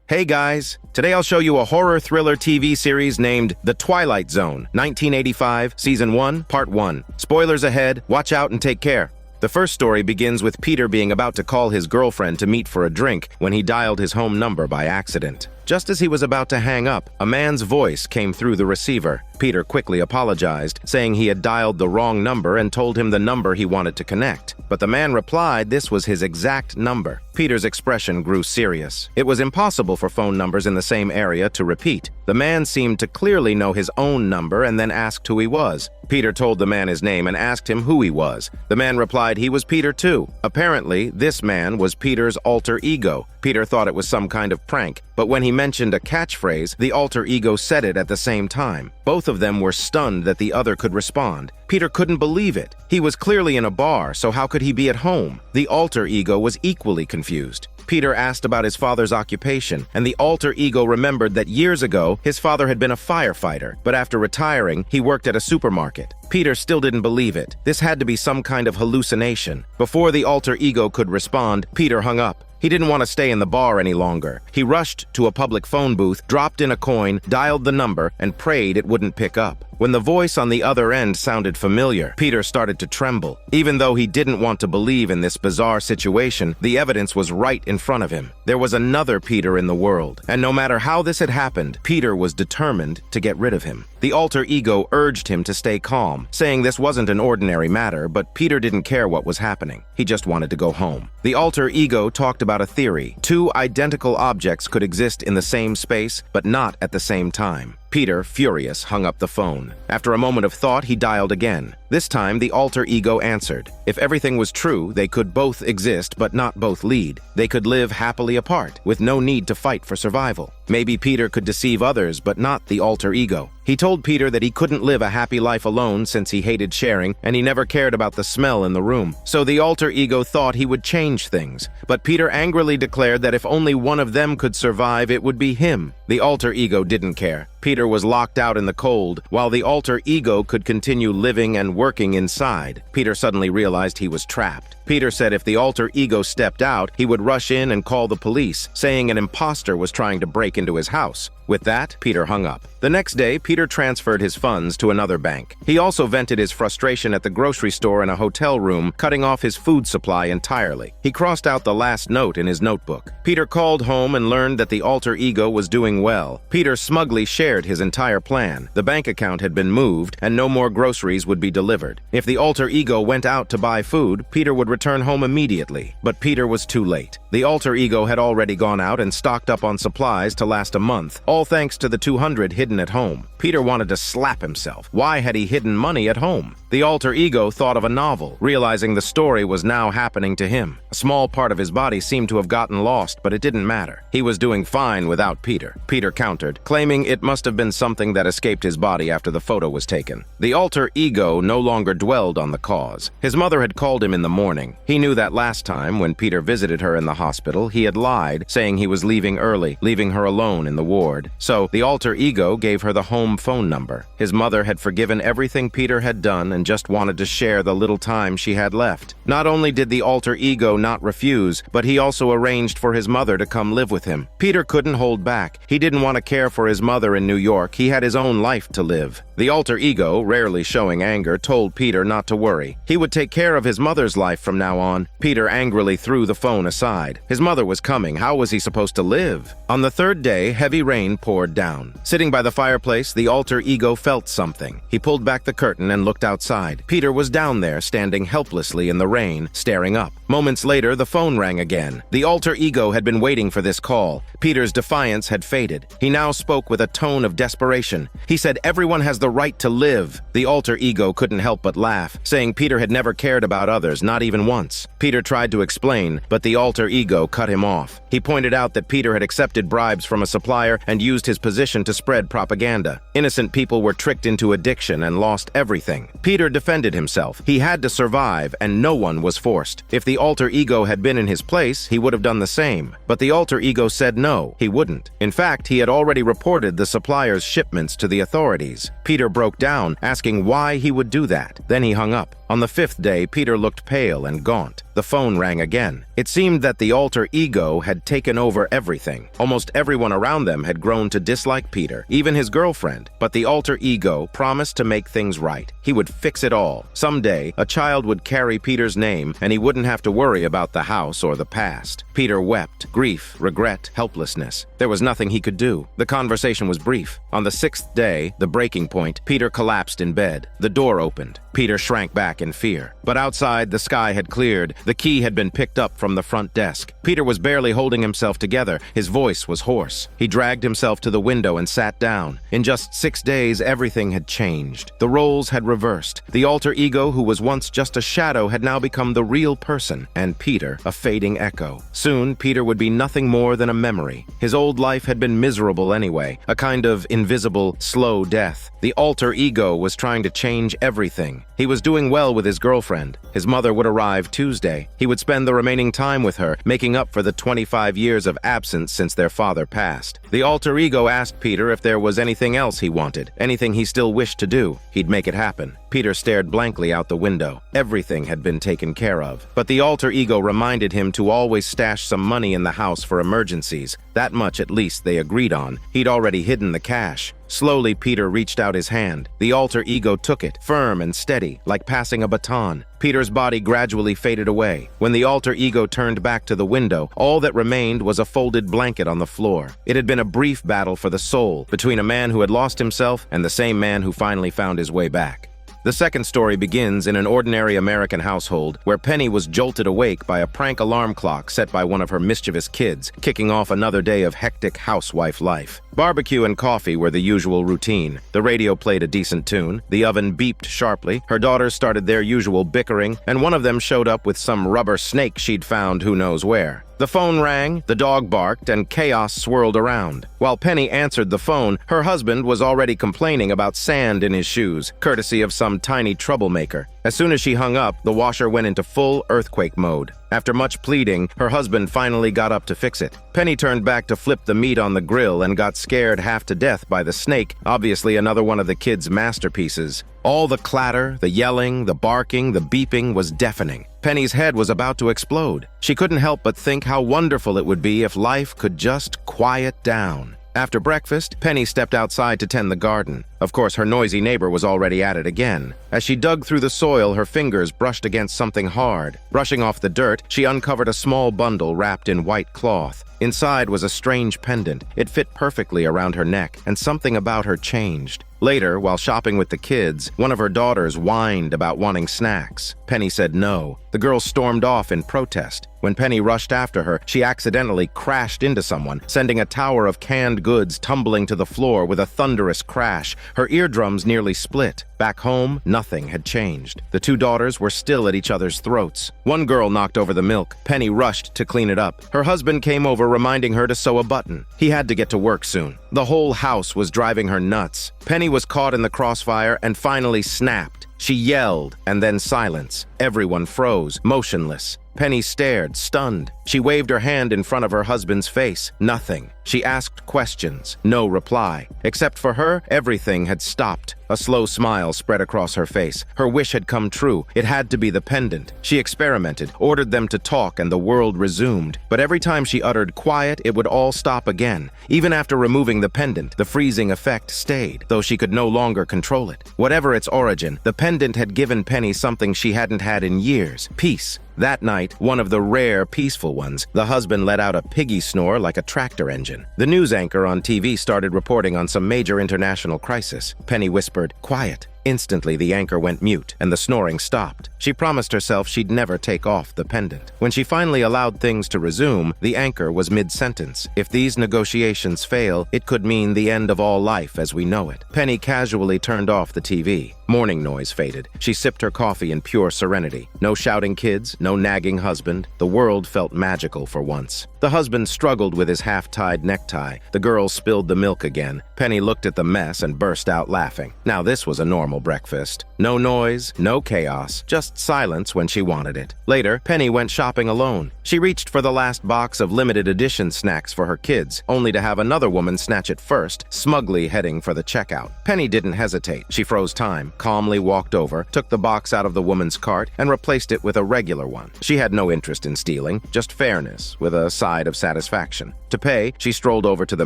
Hey guys, today I'll show you a horror thriller TV series named The Twilight Zone, 1985, Season 1, Part 1. Spoilers ahead, watch out and take care. The first story begins with Peter being about to call his girlfriend to meet for a drink when he dialed his home number by accident. Just as he was about to hang up, a man's voice came through the receiver. Peter quickly apologized, saying he had dialed the wrong number and told him the number he wanted to connect. But the man replied this was his exact number. Peter's expression grew serious. It was impossible for phone numbers in the same area to repeat. The man seemed to clearly know his own number and then asked who he was. Peter told the man his name and asked him who he was. The man replied he was Peter too. Apparently, this man was Peter's alter ego. Peter thought it was some kind of prank, but when he mentioned a catchphrase, the alter ego said it at the same time. Both of them were stunned that the other could respond. Peter couldn't believe it. He was clearly in a bar, so how could he be at home? The alter ego was equally confused. Peter asked about his father's occupation, and the alter ego remembered that years ago, his father had been a firefighter, but after retiring, he worked at a supermarket. Peter still didn't believe it. This had to be some kind of hallucination. Before the alter ego could respond, Peter hung up. He didn't want to stay in the bar any longer. He rushed to a public phone booth, dropped in a coin, dialed the number, and prayed it wouldn't pick up. When the voice on the other end sounded familiar, Peter started to tremble. Even though he didn't want to believe in this bizarre situation, the evidence was right in front of him. There was another Peter in the world, and no matter how this had happened, Peter was determined to get rid of him. The alter ego urged him to stay calm, saying this wasn't an ordinary matter, but Peter didn't care what was happening. He just wanted to go home. The alter ego talked about a theory. Two identical objects could exist in the same space, but not at the same time. Peter, furious, hung up the phone. After a moment of thought, he dialed again. This time, the alter ego answered. If everything was true, they could both exist but not both lead. They could live happily apart, with no need to fight for survival. Maybe Peter could deceive others, but not the alter ego. He told Peter that he couldn't live a happy life alone since he hated sharing, and he never cared about the smell in the room. So the alter ego thought he would change things. But Peter angrily declared that if only one of them could survive, it would be him. The alter ego didn't care. Peter was locked out in the cold, while the alter ego could continue living and working inside. Peter suddenly realized he was trapped. Peter said if the alter ego stepped out, he would rush in and call the police, saying an imposter was trying to break into his house. With that, Peter hung up. The next day, Peter transferred his funds to another bank. He also vented his frustration at the grocery store and a hotel room, cutting off his food supply entirely. He crossed out the last note in his notebook. Peter called home and learned that the alter ego was doing well. Peter smugly shared his entire plan. The bank account had been moved, and no more groceries would be delivered. If the alter ego went out to buy food, Peter would return home immediately. But Peter was too late. The alter ego had already gone out and stocked up on supplies to last a month, all thanks to the 200 hidden at home. Peter wanted to slap himself. Why had he hidden money at home? The alter ego thought of a novel, realizing the story was now happening to him. A small part of his body seemed to have gotten lost, but it didn't matter. He was doing fine without Peter. Peter countered, claiming it must have been something that escaped his body after the photo was taken. The alter ego no longer dwelled on the cause. His mother had called him in the morning. He knew that last time, when Peter visited her in the hospital, he had lied, saying he was leaving early, leaving her alone in the ward. So, the alter ego gave her the home phone number. His mother had forgiven everything Peter had done and just wanted to share the little time she had left. Not only did the alter ego not refuse, but he also arranged for his mother to come live with him. Peter couldn't hold back. He didn't want to care for his mother in New York. He had his own life to live. The alter ego, rarely showing anger, told Peter not to worry. He would take care of his mother's life from now on. Peter angrily threw the phone aside. His mother was coming. How was he supposed to live? On the third day, heavy rain poured down. Sitting by the fireplace, the alter ego felt something. He pulled back the curtain and looked outside. Peter was down there, standing helplessly in the rain, staring up. Moments later, the phone rang again. The alter ego had been waiting for this call. Peter's defiance had faded. He now spoke with a tone of desperation. He said, "Everyone has the right to live." The alter ego couldn't help but laugh, saying Peter had never cared about others, not even once. Peter tried to explain, but the alter ego cut him off. He pointed out that Peter had accepted bribes from a supplier and used his position to spread propaganda. Innocent people were tricked into addiction and lost everything. Peter defended himself. He had to survive, and no one was forced. If the alter ego had been in his place, he would have done the same. But the alter ego said no, he wouldn't. In fact, he had already reported the supplier's shipments to the authorities. Peter broke down, asking why he would do that. Then he hung up. On the 5th day, Peter looked pale and gaunt. The phone rang again. It seemed that the alter ego had taken over everything. Almost everyone around them had grown to dislike Peter, even his girlfriend. But the alter ego promised to make things right. He would fix it all. Someday, a child would carry Peter's name, and he wouldn't have to worry about the house or the past. Peter wept. Grief, regret, helplessness. There was nothing he could do. The conversation was brief. On the 6th day, the breaking point, Peter collapsed in bed. The door opened. Peter shrank back in fear. But outside, the sky had cleared. The key had been picked up from the front desk. Peter was barely holding himself together. His voice was hoarse. He dragged himself to the window and sat down. In just 6 days, everything had changed. The roles had reversed. The alter ego, who was once just a shadow, had now become the real person, and Peter, a fading echo. Soon, Peter would be nothing more than a memory. His old life had been miserable anyway, a kind of invisible, slow death. The alter ego was trying to change everything. He was doing well with his girlfriend. His mother would arrive Tuesday. He would spend the remaining time with her, making up for the 25 years of absence since their father passed. The alter ego asked Peter if there was anything else he wanted, anything he still wished to do. He'd make it happen. Peter stared blankly out the window. Everything had been taken care of. But the alter ego reminded him to always stash some money in the house for emergencies. That much at least they agreed on. He'd already hidden the cash. Slowly, Peter reached out his hand. The alter ego took it, firm and steady, like passing a baton. Peter's body gradually faded away. When the alter ego turned back to the window, all that remained was a folded blanket on the floor. It had been a brief battle for the soul between a man who had lost himself and the same man who finally found his way back. The second story begins in an ordinary American household where Penny was jolted awake by a prank alarm clock set by one of her mischievous kids, kicking off another day of hectic housewife life. Barbecue and coffee were the usual routine. The radio played a decent tune, the oven beeped sharply, her daughters started their usual bickering, and one of them showed up with some rubber snake she'd found who knows where. The phone rang, the dog barked, and chaos swirled around. While Penny answered the phone, her husband was already complaining about sand in his shoes, courtesy of some tiny troublemaker. As soon as she hung up, the washer went into full earthquake mode. After much pleading, her husband finally got up to fix it. Penny turned back to flip the meat on the grill and got scared half to death by the snake, obviously another one of the kids' masterpieces. All the clatter, the yelling, the barking, the beeping was deafening. Penny's head was about to explode. She couldn't help but think how wonderful it would be if life could just quiet down. After breakfast, Penny stepped outside to tend the garden. Of course, her noisy neighbor was already at it again. As she dug through the soil, her fingers brushed against something hard. Brushing off the dirt, she uncovered a small bundle wrapped in white cloth. Inside was a strange pendant. It fit perfectly around her neck, and something about her changed. Later, while shopping with the kids, one of her daughters whined about wanting snacks. Penny said no. The girl stormed off in protest. When Penny rushed after her, she accidentally crashed into someone, sending a tower of canned goods tumbling to the floor with a thunderous crash. Her eardrums nearly split. Back home, nothing had changed. The two daughters were still at each other's throats. One girl knocked over the milk. Penny rushed to clean it up. Her husband came over, reminding her to sew a button. He had to get to work soon. The whole house was driving her nuts. Penny was caught in the crossfire and finally snapped. She yelled, and then silence. Everyone froze, motionless. Penny stared, stunned. She waved her hand in front of her husband's face. Nothing. She asked questions. No reply. Except for her, everything had stopped. A slow smile spread across her face. Her wish had come true. It had to be the pendant. She experimented, ordered them to talk, and the world resumed. But every time she uttered quiet, it would all stop again. Even after removing the pendant, the freezing effect stayed, though she could no longer control it. Whatever its origin, the pendant had given Penny something she hadn't had in years: peace. That night, one of the rare peaceful ones, the husband let out a piggy snore like a tractor engine. The news anchor on TV started reporting on some major international crisis. Penny whispered, "Quiet." Instantly, the anchor went mute, and the snoring stopped. She promised herself she'd never take off the pendant. When she finally allowed things to resume, the anchor was mid-sentence. If these negotiations fail, it could mean the end of all life as we know it. Penny casually turned off the TV. Morning noise faded. She sipped her coffee in pure serenity. No shouting kids, no nagging husband. The world felt magical for once. The husband struggled with his half-tied necktie. The girl spilled the milk again. Penny looked at the mess and burst out laughing. Now this was a normal breakfast. No noise, no chaos, just silence when she wanted it. Later, Penny went shopping alone. She reached for the last box of limited edition snacks for her kids, only to have another woman snatch it first, smugly heading for the checkout. Penny didn't hesitate. She froze time, calmly walked over, took the box out of the woman's cart, and replaced it with a regular one. She had no interest in stealing, just fairness, with a side of satisfaction. To pay, she strolled over to the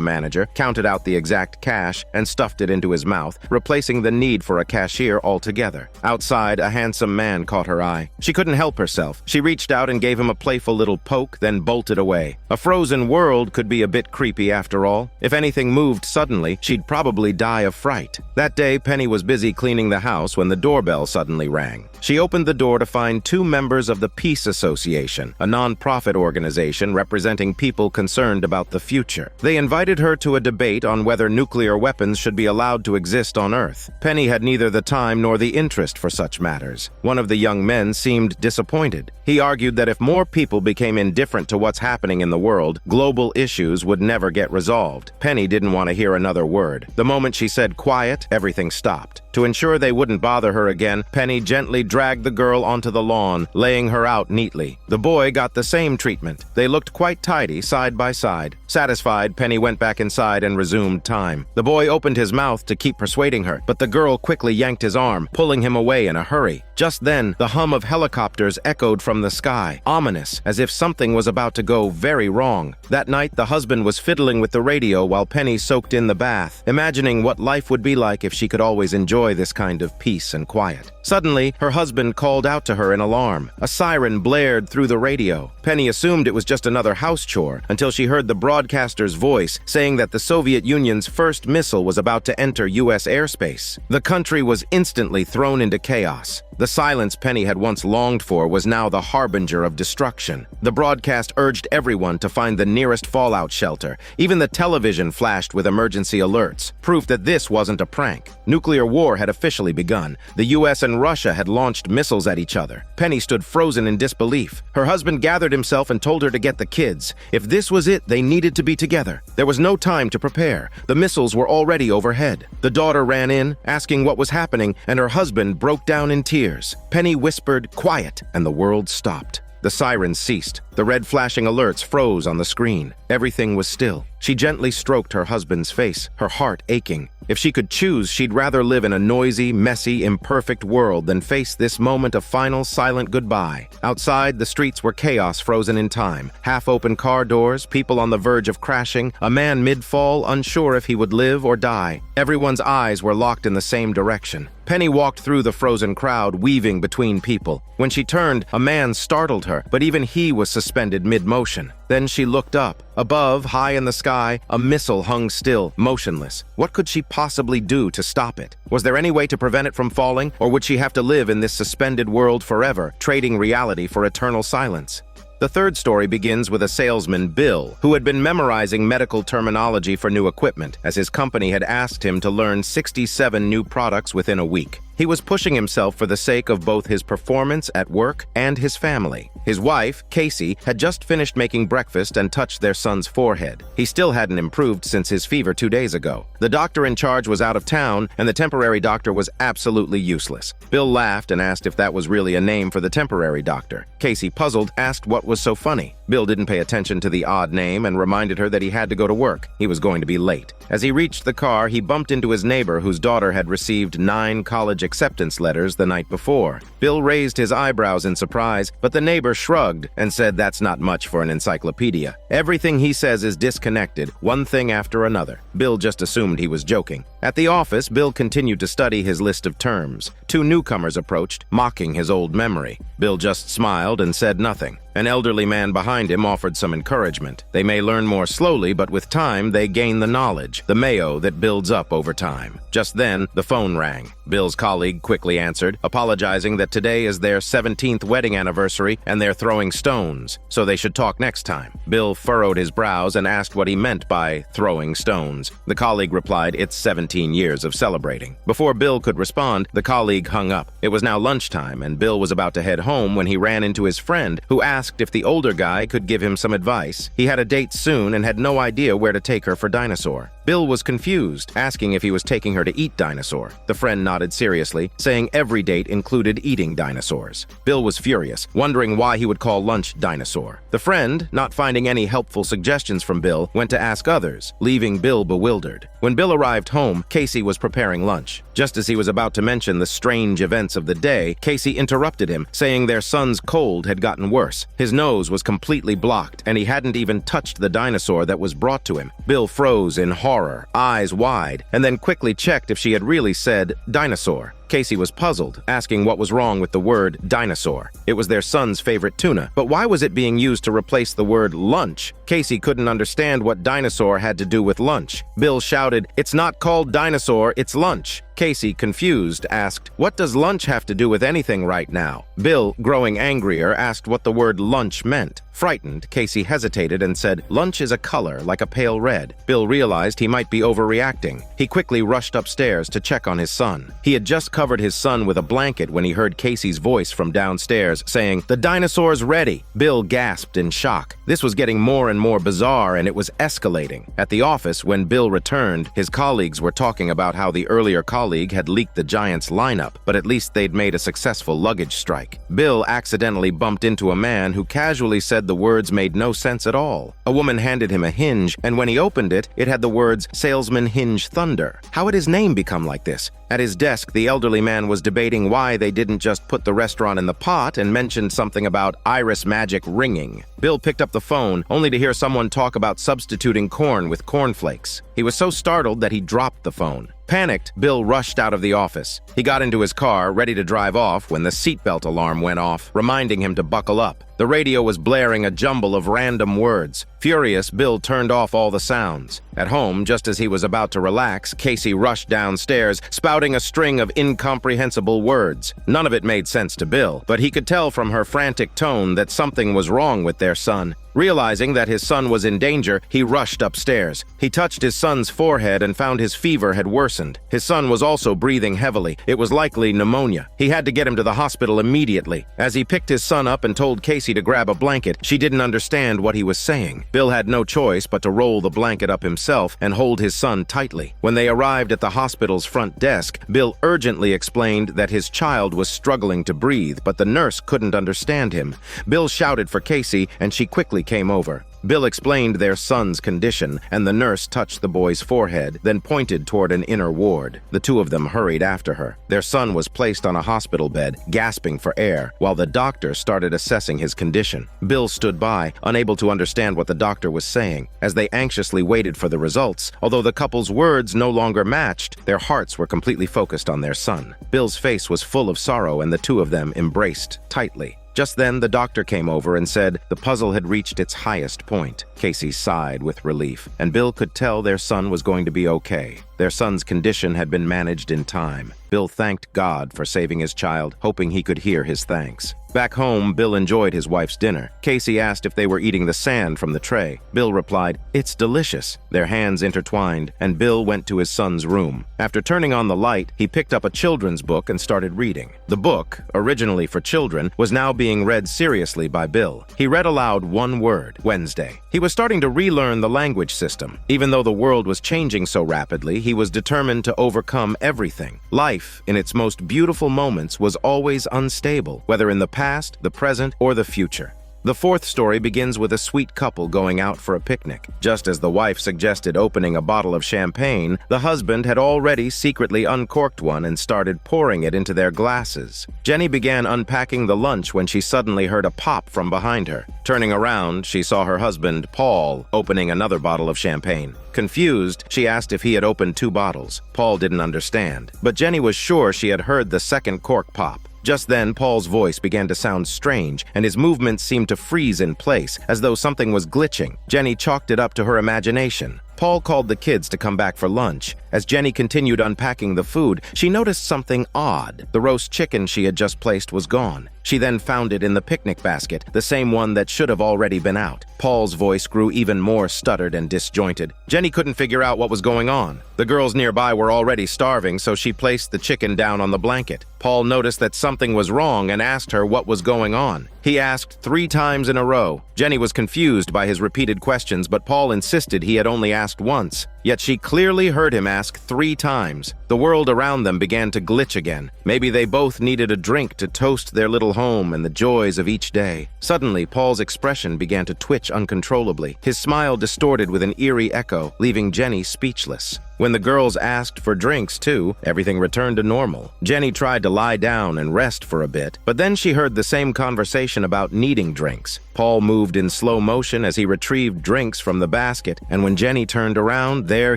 manager, counted out the exact cash, and stuffed it into his mouth, replacing the need for a cashier altogether. Outside, a handsome man caught her eye. She couldn't help herself. She reached out and gave him a playful little poke, then bolted away. A frozen world could be a bit creepy after all. If anything moved suddenly, she'd probably die of fright. That day, Penny was busy cleaning the house when the doorbell suddenly rang. She opened the door to find two members of the Peace Association, a non-profit organization representing people concerned about the future. They invited her to a debate on whether nuclear weapons should be allowed to exist on Earth. Penny had neither the time nor the interest for such matters. One of the young men seemed disappointed. He argued that if more people became indifferent to what's happening in the world, global issues would never get resolved. Penny didn't want to hear another word. The moment she said quiet, everything stopped. To ensure they wouldn't bother her again, Penny gently dragged the girl onto the lawn, laying her out neatly. The boy got the same treatment. They looked quite tidy, side by side. Satisfied, Penny went back inside and resumed time. The boy opened his mouth to keep persuading her, but the girl quickly yanked his arm, pulling him away in a hurry. Just then, the hum of helicopters echoed from the sky, ominous, as if something was about to go very wrong. That night, the husband was fiddling with the radio while Penny soaked in the bath, imagining what life would be like if she could always enjoy this kind of peace and quiet. Suddenly, her husband called out to her in alarm. A siren blared through the radio. Penny assumed it was just another house chore until she heard the broadcaster's voice saying that the Soviet Union's first missile was about to enter U.S. airspace. The country was instantly thrown into chaos. The silence Penny had once longed for was now the harbinger of destruction. The broadcast urged everyone to find the nearest fallout shelter. Even the television flashed with emergency alerts, proof that this wasn't a prank. Nuclear war had officially begun. The U.S. and Russia had launched missiles at each other. Penny stood frozen in disbelief. Her husband gathered himself and told her to get the kids. If this was it, they needed to be together. There was no time to prepare. The missiles were already overhead. The daughter ran in, asking what was happening, and her husband broke down in tears. Penny whispered, "Quiet," and the world stopped. The sirens ceased. The red flashing alerts froze on the screen. Everything was still. She gently stroked her husband's face, her heart aching. If she could choose, she'd rather live in a noisy, messy, imperfect world than face this moment of final, silent goodbye. Outside, the streets were chaos frozen in time. Half-open car doors, people on the verge of crashing, a man mid-fall, unsure if he would live or die. Everyone's eyes were locked in the same direction. Penny walked through the frozen crowd, weaving between people. When she turned, a man startled her, but even he was suspended mid-motion. Then she looked up. Above, high in the sky, a missile hung still, motionless. What could she possibly do to stop it? Was there any way to prevent it from falling, or would she have to live in this suspended world forever, trading reality for eternal silence? The third story begins with a salesman, Bill, who had been memorizing medical terminology for new equipment, as his company had asked him to learn 67 new products within a week. He was pushing himself for the sake of both his performance at work and his family. His wife, Casey, had just finished making breakfast and touched their son's forehead. He still hadn't improved since his fever 2 days ago. The doctor in charge was out of town, and the temporary doctor was absolutely useless. Bill laughed and asked if that was really a name for the temporary doctor. Casey, puzzled, asked what was so funny. Bill didn't pay attention to the odd name and reminded her that he had to go to work. He was going to be late. As he reached the car, he bumped into his neighbor whose daughter had received 9 college acceptance letters the night before. Bill raised his eyebrows in surprise, but the neighbor shrugged and said that's not much for an encyclopedia. Everything he says is disconnected, one thing after another. Bill just assumed he was joking. At the office, Bill continued to study his list of terms. 2 newcomers approached, mocking his old memory. Bill just smiled and said nothing. An elderly man behind him offered some encouragement. They may learn more slowly, but with time, they gain the knowledge, the mayo that builds up over time. Just then, the phone rang. Bill's colleague quickly answered, apologizing that today is their 17th wedding anniversary and they're throwing stones, so they should talk next time. Bill furrowed his brows and asked what he meant by throwing stones. The colleague replied, it's 17 years of celebrating. Before Bill could respond, the colleague hung up. It was now lunchtime, and Bill was about to head home when he ran into his friend, who asked if the older guy could give him some advice. He had a date soon and had no idea where to take her for dinosaur. Bill was confused, asking if he was taking her to eat dinosaur. The friend nodded seriously, saying every date included eating dinosaurs. Bill was furious, wondering why he would call lunch dinosaur. The friend, not finding any helpful suggestions from Bill, went to ask others, leaving Bill bewildered. When Bill arrived home, Casey was preparing lunch. Just as he was about to mention the strange events of the day, Casey interrupted him, saying their son's cold had gotten worse. His nose was completely blocked, and he hadn't even touched the dinosaur that was brought to him. Bill froze in horror, eyes wide, and then quickly checked if she had really said dinosaur. Casey was puzzled, asking what was wrong with the word dinosaur. It was their son's favorite tuna, but why was it being used to replace the word lunch? Casey couldn't understand what dinosaur had to do with lunch. Bill shouted, "It's not called dinosaur, it's lunch." Casey, confused, asked, "What does lunch have to do with anything right now?" Bill, growing angrier, asked what the word lunch meant. Frightened, Casey hesitated and said, "Lunch is a color, like a pale red." Bill realized he might be overreacting. He quickly rushed upstairs to check on his son. He had just covered his son with a blanket when he heard Casey's voice from downstairs saying, "The dinosaur's ready." Bill gasped in shock. This was getting more and more bizarre, and it was escalating. At the office, when Bill returned, his colleagues were talking about how the earlier colleague had leaked the Giants' lineup, but at least they'd made a successful luggage strike. Bill accidentally bumped into a man who casually said the words made no sense at all. A woman handed him a hinge, and when he opened it, it had the words "Salesman Hinge Thunder." How had his name become like this? At his desk, the elderly man was debating why they didn't just put the restaurant in the pot and mentioned something about iris magic ringing. Bill picked up the phone, only to hear someone talk about substituting corn with cornflakes. He was so startled that he dropped the phone. Panicked, Bill rushed out of the office. He got into his car, ready to drive off, when the seatbelt alarm went off, reminding him to buckle up. The radio was blaring a jumble of random words. Furious, Bill turned off all the sounds. At home, just as he was about to relax, Casey rushed downstairs, spouting a string of incomprehensible words. None of it made sense to Bill, but he could tell from her frantic tone that something was wrong with their son. Realizing that his son was in danger, he rushed upstairs. He touched his son's forehead and found his fever had worsened. His son was also breathing heavily. It was likely pneumonia. He had to get him to the hospital immediately. As he picked his son up and told Casey to grab a blanket, she didn't understand what he was saying. Bill had no choice but to roll the blanket up himself and hold his son tightly. When they arrived at the hospital's front desk, Bill urgently explained that his child was struggling to breathe, but the nurse couldn't understand him. Bill shouted for Casey, and she quickly came over. Bill explained their son's condition, and the nurse touched the boy's forehead, then pointed toward an inner ward. The two of them hurried after her. Their son was placed on a hospital bed, gasping for air, while the doctor started assessing his condition. Bill stood by, unable to understand what the doctor was saying. As they anxiously waited for the results, although the couple's words no longer matched, their hearts were completely focused on their son. Bill's face was full of sorrow, and the two of them embraced tightly. Just then, the doctor came over and said the puzzle had reached its highest point. Casey sighed with relief, and Bill could tell their son was going to be okay. Their son's condition had been managed in time. Bill thanked God for saving his child, hoping he could hear his thanks. Back home, Bill enjoyed his wife's dinner. Casey asked if they were eating the sand from the tray. Bill replied, "It's delicious." Their hands intertwined, and Bill went to his son's room. After turning on the light, he picked up a children's book and started reading. The book, originally for children, was now being read seriously by Bill. He read aloud one word, Wednesday. He was starting to relearn the language system. Even though the world was changing so rapidly, he was determined to overcome everything. Life, in its most beautiful moments, was always unstable, whether in the past, the present, or the future. The fourth story begins with a sweet couple going out for a picnic. Just as the wife suggested opening a bottle of champagne, the husband had already secretly uncorked one and started pouring it into their glasses. Jenny began unpacking the lunch when she suddenly heard a pop from behind her. Turning around, she saw her husband, Paul, opening another bottle of champagne. Confused, she asked if he had opened two bottles. Paul didn't understand, but Jenny was sure she had heard the second cork pop. Just then, Paul's voice began to sound strange, and his movements seemed to freeze in place, as though something was glitching. Jenny chalked it up to her imagination. Paul called the kids to come back for lunch. As Jenny continued unpacking the food, she noticed something odd. The roast chicken she had just placed was gone. She then found it in the picnic basket, the same one that should have already been out. Paul's voice grew even more stuttered and disjointed. Jenny couldn't figure out what was going on. The girls nearby were already starving, so she placed the chicken down on the blanket. Paul noticed that something was wrong and asked her what was going on. He asked 3 times in a row. Jenny was confused by his repeated questions, but Paul insisted he had only asked once. Yet she clearly heard him ask 3 times. The world around them began to glitch again. Maybe they both needed a drink to toast their little home and the joys of each day. Suddenly, Paul's expression began to twitch uncontrollably. His smile distorted with an eerie echo, leaving Jenny speechless. When the girls asked for drinks, too, everything returned to normal. Jenny tried to lie down and rest for a bit, but then she heard the same conversation about needing drinks. Paul moved in slow motion as he retrieved drinks from the basket, and when Jenny turned around, there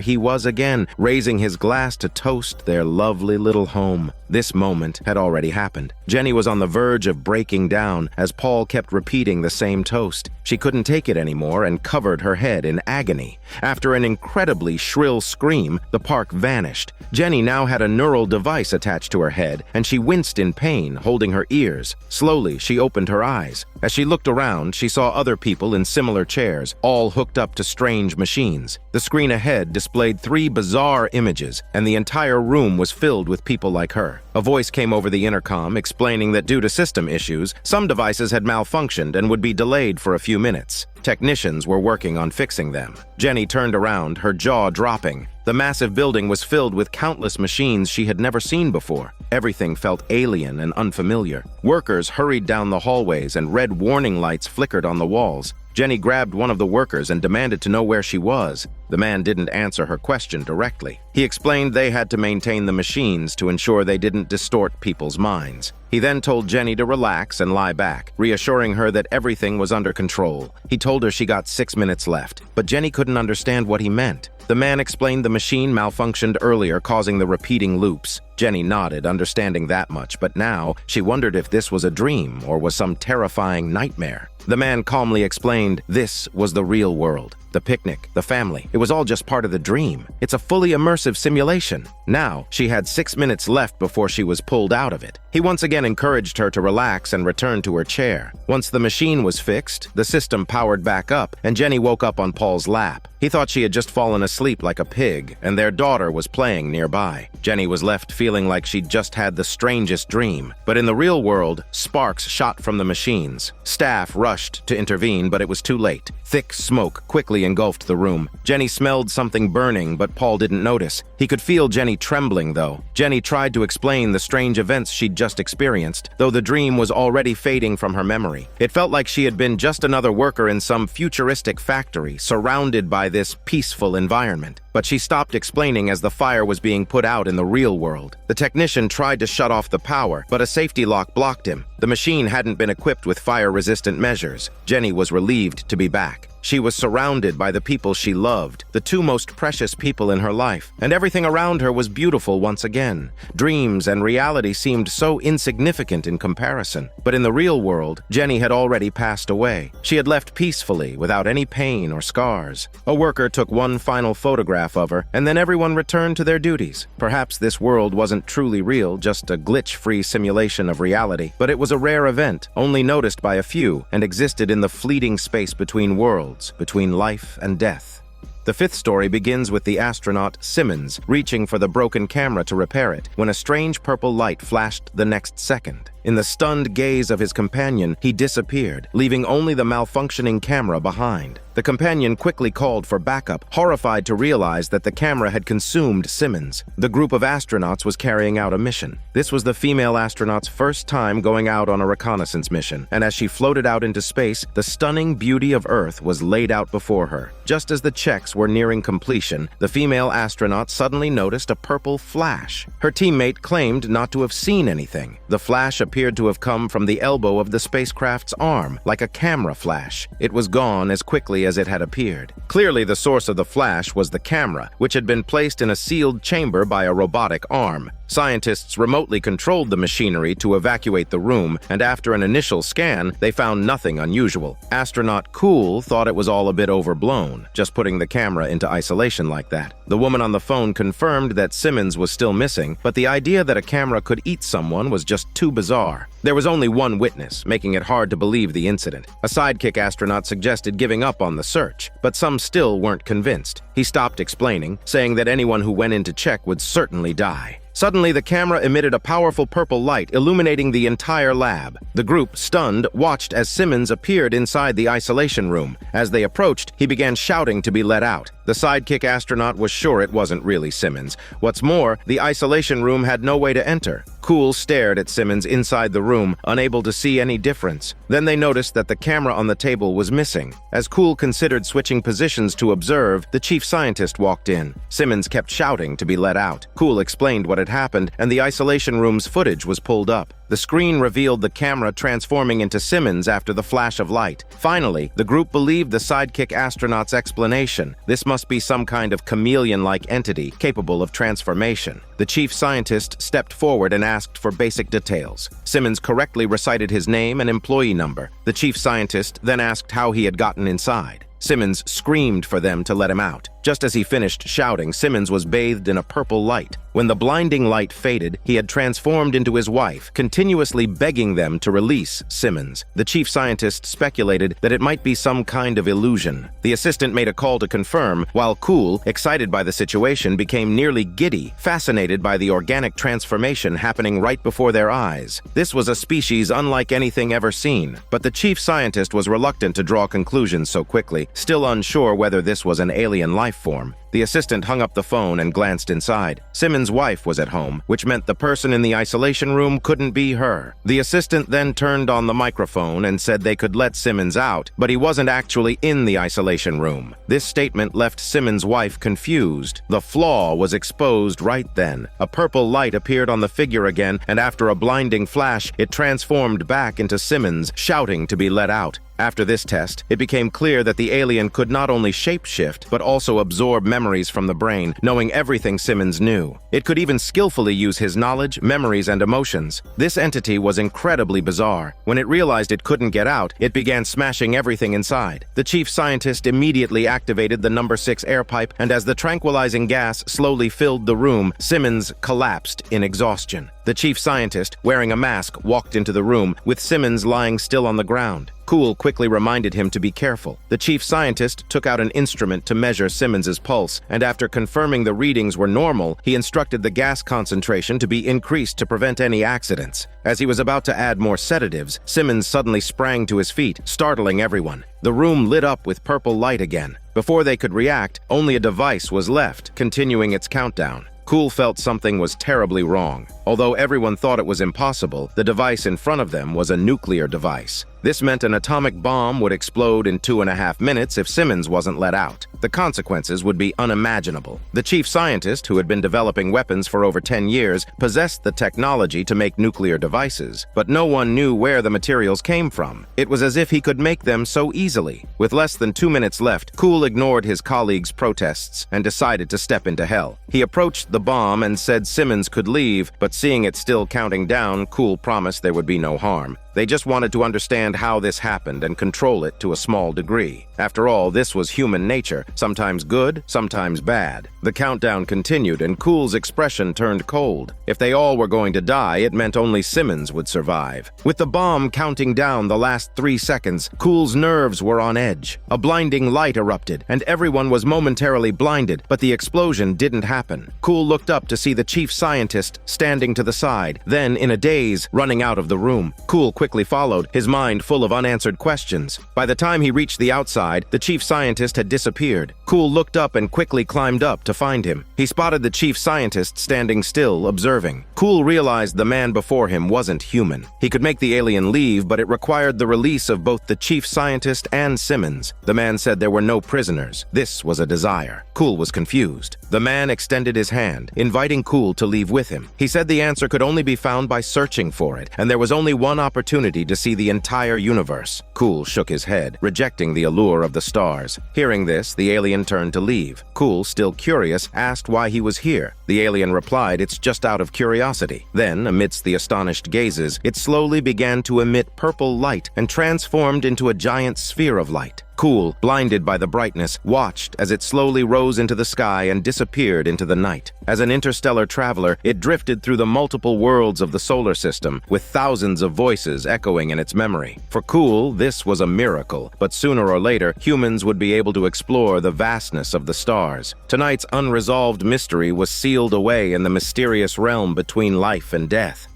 he was again, raising his glass to toast their lovely little home. This moment had already happened. Jenny was on the verge of breaking down as Paul kept repeating the same toast. She couldn't take it anymore and covered her head in agony. After an incredibly shrill scream, the park vanished. Jenny now had a neural device attached to her head, and she winced in pain, holding her ears. Slowly, she opened her eyes. As she looked around, she saw other people in similar chairs, all hooked up to strange machines. The screen ahead displayed 3 bizarre images, and the entire room was filled with people like her. A voice came over the intercom explaining that due to system issues, some devices had malfunctioned and would be delayed for a few minutes. Technicians were working on fixing them. Jenny turned around, her jaw dropping. The massive building was filled with countless machines she had never seen before. Everything felt alien and unfamiliar. Workers hurried down the hallways and red warning lights flickered on the walls. Jenny grabbed one of the workers and demanded to know where she was. The man didn't answer her question directly. He explained they had to maintain the machines to ensure they didn't distort people's minds. He then told Jenny to relax and lie back, reassuring her that everything was under control. He told her she got 6 minutes left, but Jenny couldn't understand what he meant. The man explained the machine malfunctioned earlier, causing the repeating loops. Jenny nodded, understanding that much, but now she wondered if this was a dream or was some terrifying nightmare. The man calmly explained this was the real world. The picnic, the family, it was all just part of the dream. It's a fully immersive simulation. Now, she had 6 minutes left before she was pulled out of it. He once again encouraged her to relax and return to her chair. Once the machine was fixed, the system powered back up, and Jenny woke up on Paul's lap. He thought she had just fallen asleep like a pig, and their daughter was playing nearby. Jenny was left feeling like she'd just had the strangest dream. But in the real world, sparks shot from the machines. Staff rushed to intervene, but it was too late. Thick smoke quickly engulfed the room. Jenny smelled something burning, but Paul didn't notice. He could feel Jenny trembling, though. Jenny tried to explain the strange events she'd just experienced, though the dream was already fading from her memory. It felt like she had been just another worker in some futuristic factory, surrounded by this peaceful environment. But she stopped explaining as the fire was being put out in the real world. The technician tried to shut off the power, but a safety lock blocked him. The machine hadn't been equipped with fire-resistant measures. Jenny was relieved to be back. She was surrounded by the people she loved, the 2 most precious people in her life, and everything around her was beautiful once again. Dreams and reality seemed so insignificant in comparison. But in the real world, Jenny had already passed away. She had left peacefully, without any pain or scars. A worker took one final photograph of her, and then everyone returned to their duties. Perhaps this world wasn't truly real, just a glitch-free simulation of reality, but it was a rare event, only noticed by a few, and existed in the fleeting space between worlds, between life and death. The 5th story begins with the astronaut Simmons reaching for the broken camera to repair it when a strange purple light flashed the next second. In the stunned gaze of his companion, he disappeared, leaving only the malfunctioning camera behind. The companion quickly called for backup, horrified to realize that the camera had consumed Simmons. The group of astronauts was carrying out a mission. This was the female astronaut's first time going out on a reconnaissance mission, and as she floated out into space, the stunning beauty of Earth was laid out before her. Just as the checks were nearing completion, the female astronaut suddenly noticed a purple flash. Her teammate claimed not to have seen anything. The flash appeared to have come from the elbow of the spacecraft's arm, like a camera flash. It was gone as quickly as it had appeared. Clearly, the source of the flash was the camera, which had been placed in a sealed chamber by a robotic arm. Scientists remotely controlled the machinery to evacuate the room, and after an initial scan, they found nothing unusual. Astronaut Cool thought it was all a bit overblown, just putting the camera into isolation like that. The woman on the phone confirmed that Simmons was still missing, but the idea that a camera could eat someone was just too bizarre. There was only one witness, making it hard to believe the incident. A sidekick astronaut suggested giving up on the search, but some still weren't convinced. He stopped explaining, saying that anyone who went in to check would certainly die. Suddenly, the camera emitted a powerful purple light, illuminating the entire lab. The group, stunned, watched as Simmons appeared inside the isolation room. As they approached, he began shouting to be let out. The sidekick astronaut was sure it wasn't really Simmons. What's more, the isolation room had no way to enter. Cool stared at Simmons inside the room, unable to see any difference. Then they noticed that the camera on the table was missing. As Cool considered switching positions to observe, the chief scientist walked in. Simmons kept shouting to be let out. Cool explained what had happened, and the isolation room's footage was pulled up. The screen revealed the camera transforming into Simmons after the flash of light. Finally, the group believed the sidekick astronaut's explanation. This must be some kind of chameleon-like entity capable of transformation. The chief scientist stepped forward and asked for basic details. Simmons correctly recited his name and employee number. The chief scientist then asked how he had gotten inside. Simmons screamed for them to let him out. Just as he finished shouting, Simmons was bathed in a purple light. When the blinding light faded, he had transformed into his wife, continuously begging them to release Simmons. The chief scientist speculated that it might be some kind of illusion. The assistant made a call to confirm, while Cool, excited by the situation, became nearly giddy, fascinated by the organic transformation happening right before their eyes. This was a species unlike anything ever seen, but the chief scientist was reluctant to draw conclusions so quickly, still unsure whether this was an alien life form. The assistant hung up the phone and glanced inside. Simmons' wife was at home, which meant the person in the isolation room couldn't be her. The assistant then turned on the microphone and said they could let Simmons out, but he wasn't actually in the isolation room. This statement left Simmons' wife confused. The flaw was exposed right then. A purple light appeared on the figure again, and after a blinding flash, it transformed back into Simmons, shouting to be let out. After this test, it became clear that the alien could not only shapeshift, but also absorb memories from the brain, knowing everything Simmons knew. It could even skillfully use his knowledge, memories, and emotions. This entity was incredibly bizarre. When it realized it couldn't get out, it began smashing everything inside. The chief scientist immediately activated the number 6 air pipe, and as the tranquilizing gas slowly filled the room, Simmons collapsed in exhaustion. The chief scientist, wearing a mask, walked into the room, with Simmons lying still on the ground. Cool quickly reminded him to be careful. The chief scientist took out an instrument to measure Simmons's pulse, and after confirming the readings were normal, he instructed the gas concentration to be increased to prevent any accidents. As he was about to add more sedatives, Simmons suddenly sprang to his feet, startling everyone. The room lit up with purple light again. Before they could react, only a device was left, continuing its countdown. Cool felt something was terribly wrong. Although everyone thought it was impossible, the device in front of them was a nuclear device. This meant an atomic bomb would explode in 2.5 minutes if Simmons wasn't let out. The consequences would be unimaginable. The chief scientist, who had been developing weapons for over 10 years, possessed the technology to make nuclear devices, but no one knew where the materials came from. It was as if he could make them so easily. With less than 2 minutes left, Cool ignored his colleagues' protests and decided to step into hell. He approached the bomb and said Simmons could leave, but seeing it still counting down, Cool promised there would be no harm. They just wanted to understand how this happened and control it to a small degree. After all, this was human nature, sometimes good, sometimes bad. The countdown continued, and Cool's expression turned cold. If they all were going to die, it meant only Simmons would survive. With the bomb counting down the last 3 seconds, Cool's nerves were on edge. A blinding light erupted, and everyone was momentarily blinded, but the explosion didn't happen. Cool looked up to see the chief scientist standing to the side, then, in a daze, running out of the room. Cool quickly followed, his mind full of unanswered questions. By the time he reached the outside, the chief scientist had disappeared. Cool looked up and quickly climbed up to find him. He spotted the chief scientist standing still, observing. Cool realized the man before him wasn't human. He could make the alien leave, but it required the release of both the chief scientist and Simmons. The man said there were no prisoners. This was a desire. Cool was confused. The man extended his hand, inviting Cool to leave with him. He said the answer could only be found by searching for it, and there was only one opportunity to see the entire universe. Cool shook his head, rejecting the allure of the stars. Hearing this, the the alien turned to leave. Cool, still curious, asked why he was here. The alien replied, "It's just out of curiosity." Then, amidst the astonished gazes, it slowly began to emit purple light and transformed into a giant sphere of light. Cool, blinded by the brightness, watched as it slowly rose into the sky and disappeared into the night. As an interstellar traveler, it drifted through the multiple worlds of the solar system, with thousands of voices echoing in its memory. For Cool, this was a miracle, but sooner or later, humans would be able to explore the vastness of the stars. Tonight's unresolved mystery was sealed away in the mysterious realm between life and death.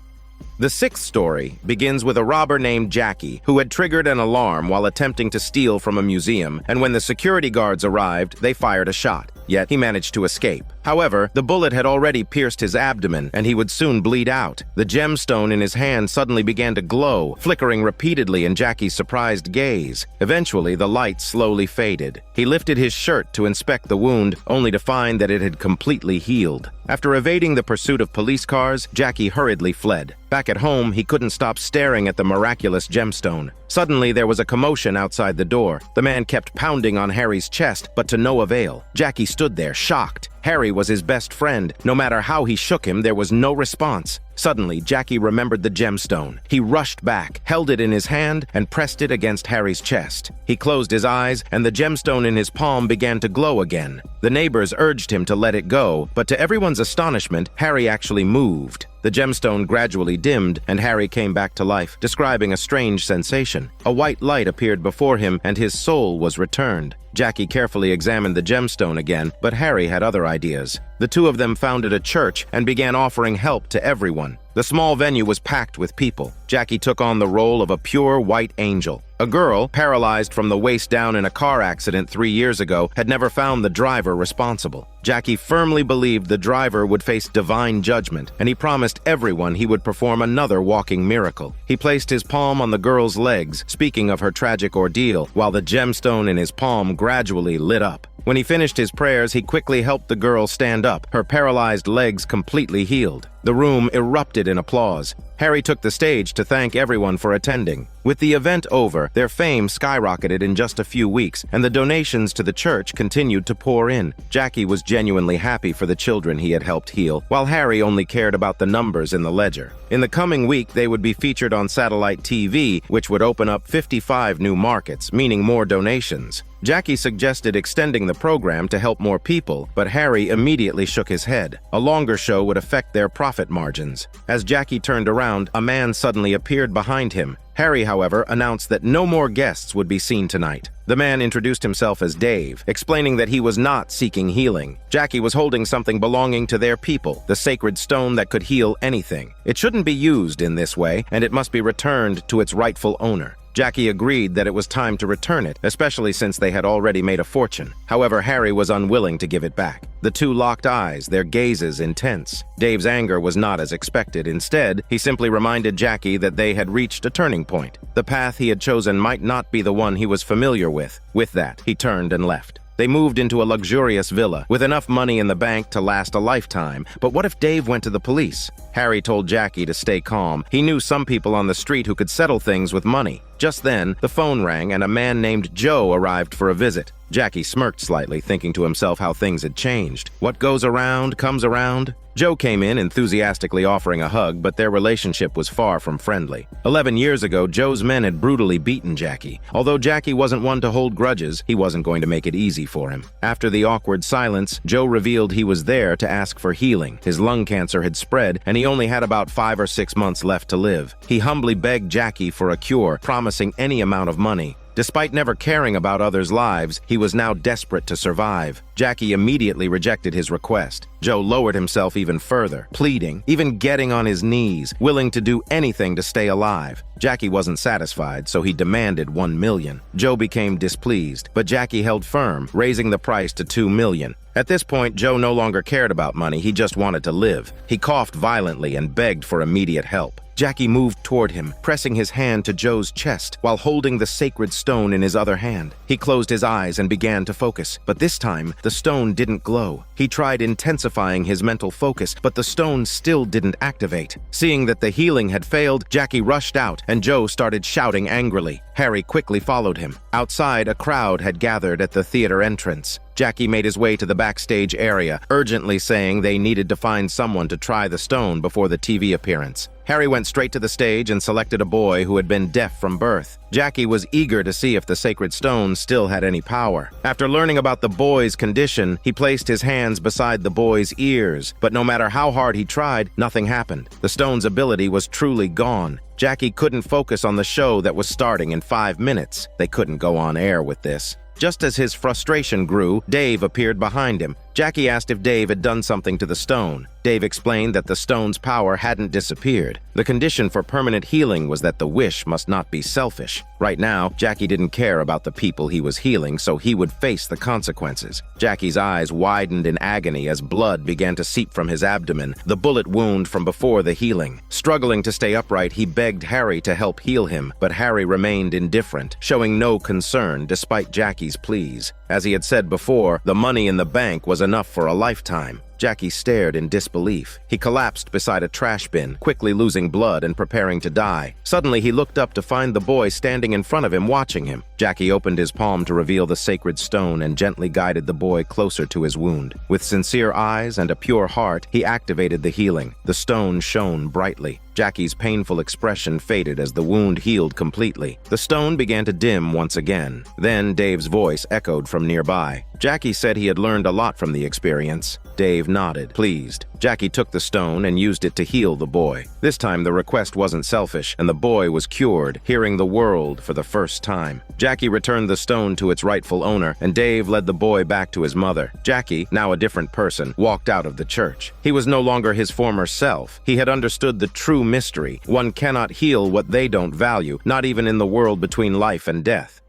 The sixth story begins with a robber named Jackie who had triggered an alarm while attempting to steal from a museum, and when the security guards arrived, they fired a shot. Yet he managed to escape. However, the bullet had already pierced his abdomen, and he would soon bleed out. The gemstone in his hand suddenly began to glow, flickering repeatedly in Jackie's surprised gaze. Eventually, the light slowly faded. He lifted his shirt to inspect the wound, only to find that it had completely healed. After evading the pursuit of police cars, Jackie hurriedly fled. Back at home, he couldn't stop staring at the miraculous gemstone. Suddenly, there was a commotion outside the door. The man kept pounding on Harry's chest, but to no avail. Jackie stood there, shocked. Harry was his best friend. No matter how he shook him, there was no response. Suddenly, Jackie remembered the gemstone. He rushed back, held it in his hand, and pressed it against Harry's chest. He closed his eyes, and the gemstone in his palm began to glow again. The neighbors urged him to let it go, but to everyone's astonishment, Harry actually moved. The gemstone gradually dimmed, and Harry came back to life, describing a strange sensation. A white light appeared before him, and his soul was returned. Jackie carefully examined the gemstone again, but Harry had other ideas. The two of them founded a church and began offering help to everyone. The small venue was packed with people. Jackie took on the role of a pure white angel. A girl, paralyzed from the waist down in a car accident 3 years ago, had never found the driver responsible. Jackie firmly believed the driver would face divine judgment, and he promised everyone he would perform another walking miracle. He placed his palm on the girl's legs, speaking of her tragic ordeal, while the gemstone in his palm gradually lit up. When he finished his prayers, he quickly helped the girl stand up, her paralyzed legs completely healed. The room erupted in applause. Harry took the stage to thank everyone for attending. With the event over, their fame skyrocketed in just a few weeks, and the donations to the church continued to pour in. Jackie was genuinely happy for the children he had helped heal, while Harry only cared about the numbers in the ledger. In the coming week, they would be featured on satellite TV, which would open up 55 new markets, meaning more donations. Jackie suggested extending the program to help more people, but Harry immediately shook his head. A longer show would affect their profit margins. As Jackie turned around, a man suddenly appeared behind him. Harry, however, announced that no more guests would be seen tonight. The man introduced himself as Dave, explaining that he was not seeking healing. Jackie was holding something belonging to their people, the sacred stone that could heal anything. It shouldn't be used in this way, and it must be returned to its rightful owner. Jackie agreed that it was time to return it, especially since they had already made a fortune. However, Harry was unwilling to give it back. The two locked eyes, their gazes intense. Dave's anger was not as expected. Instead, he simply reminded Jackie that they had reached a turning point. The path he had chosen might not be the one he was familiar with. With that, he turned and left. They moved into a luxurious villa, with enough money in the bank to last a lifetime. But what if Dave went to the police? Harry told Jackie to stay calm. He knew some people on the street who could settle things with money. Just then, the phone rang and a man named Joe arrived for a visit. Jackie smirked slightly, thinking to himself how things had changed. What goes around comes around. Joe came in, enthusiastically offering a hug, but their relationship was far from friendly. 11 years ago, Joe's men had brutally beaten Jackie. Although Jackie wasn't one to hold grudges, he wasn't going to make it easy for him. After the awkward silence, Joe revealed he was there to ask for healing. His lung cancer had spread, and he only had about 5 or 6 months left to live. He humbly begged Jackie for a cure, promising any amount of money. Despite never caring about others' lives, he was now desperate to survive. Jackie immediately rejected his request. Joe lowered himself even further, pleading, even getting on his knees, willing to do anything to stay alive. Jackie wasn't satisfied, so he demanded $1 million. Joe became displeased, but Jackie held firm, raising the price to $2 million. At this point, Joe no longer cared about money, he just wanted to live. He coughed violently and begged for immediate help. Jackie moved toward him, pressing his hand to Joe's chest while holding the sacred stone in his other hand. He closed his eyes and began to focus, but this time, the stone didn't glow. He tried intensifying his mental focus, but the stone still didn't activate. Seeing that the healing had failed, Jackie rushed out and Joe started shouting angrily. Harry quickly followed him. Outside, a crowd had gathered at the theater entrance. Jackie made his way to the backstage area, urgently saying they needed to find someone to try the stone before the TV appearance. Harry went straight to the stage and selected a boy who had been deaf from birth. Jackie was eager to see if the sacred stone still had any power. After learning about the boy's condition, he placed his hands beside the boy's ears, but no matter how hard he tried, nothing happened. The stone's ability was truly gone. Jackie couldn't focus on the show that was starting in 5 minutes. They couldn't go on air with this. Just as his frustration grew, Dave appeared behind him. Jackie asked if Dave had done something to the stone. Dave explained that the stone's power hadn't disappeared. The condition for permanent healing was that the wish must not be selfish. Right now, Jackie didn't care about the people he was healing, so he would face the consequences. Jackie's eyes widened in agony as blood began to seep from his abdomen, the bullet wound from before the healing. Struggling to stay upright, he begged Harry to help heal him, but Harry remained indifferent, showing no concern despite Jackie's pleas. As he had said before, the money in the bank was enough for a lifetime. Jackie stared in disbelief. He collapsed beside a trash bin, quickly losing blood and preparing to die. Suddenly, he looked up to find the boy standing in front of him watching him. Jackie opened his palm to reveal the sacred stone and gently guided the boy closer to his wound. With sincere eyes and a pure heart, he activated the healing. The stone shone brightly. Jackie's painful expression faded as the wound healed completely. The stone began to dim once again. Then Dave's voice echoed from nearby. Jackie said he had learned a lot from the experience. Dave nodded, pleased. Jackie took the stone and used it to heal the boy. This time the request wasn't selfish, and the boy was cured, hearing the world for the first time. Jackie returned the stone to its rightful owner, and Dave led the boy back to his mother. Jackie, now a different person, walked out of the church. He was no longer his former self. He had understood the true mystery. One cannot heal what they don't value, not even in the world between life and death.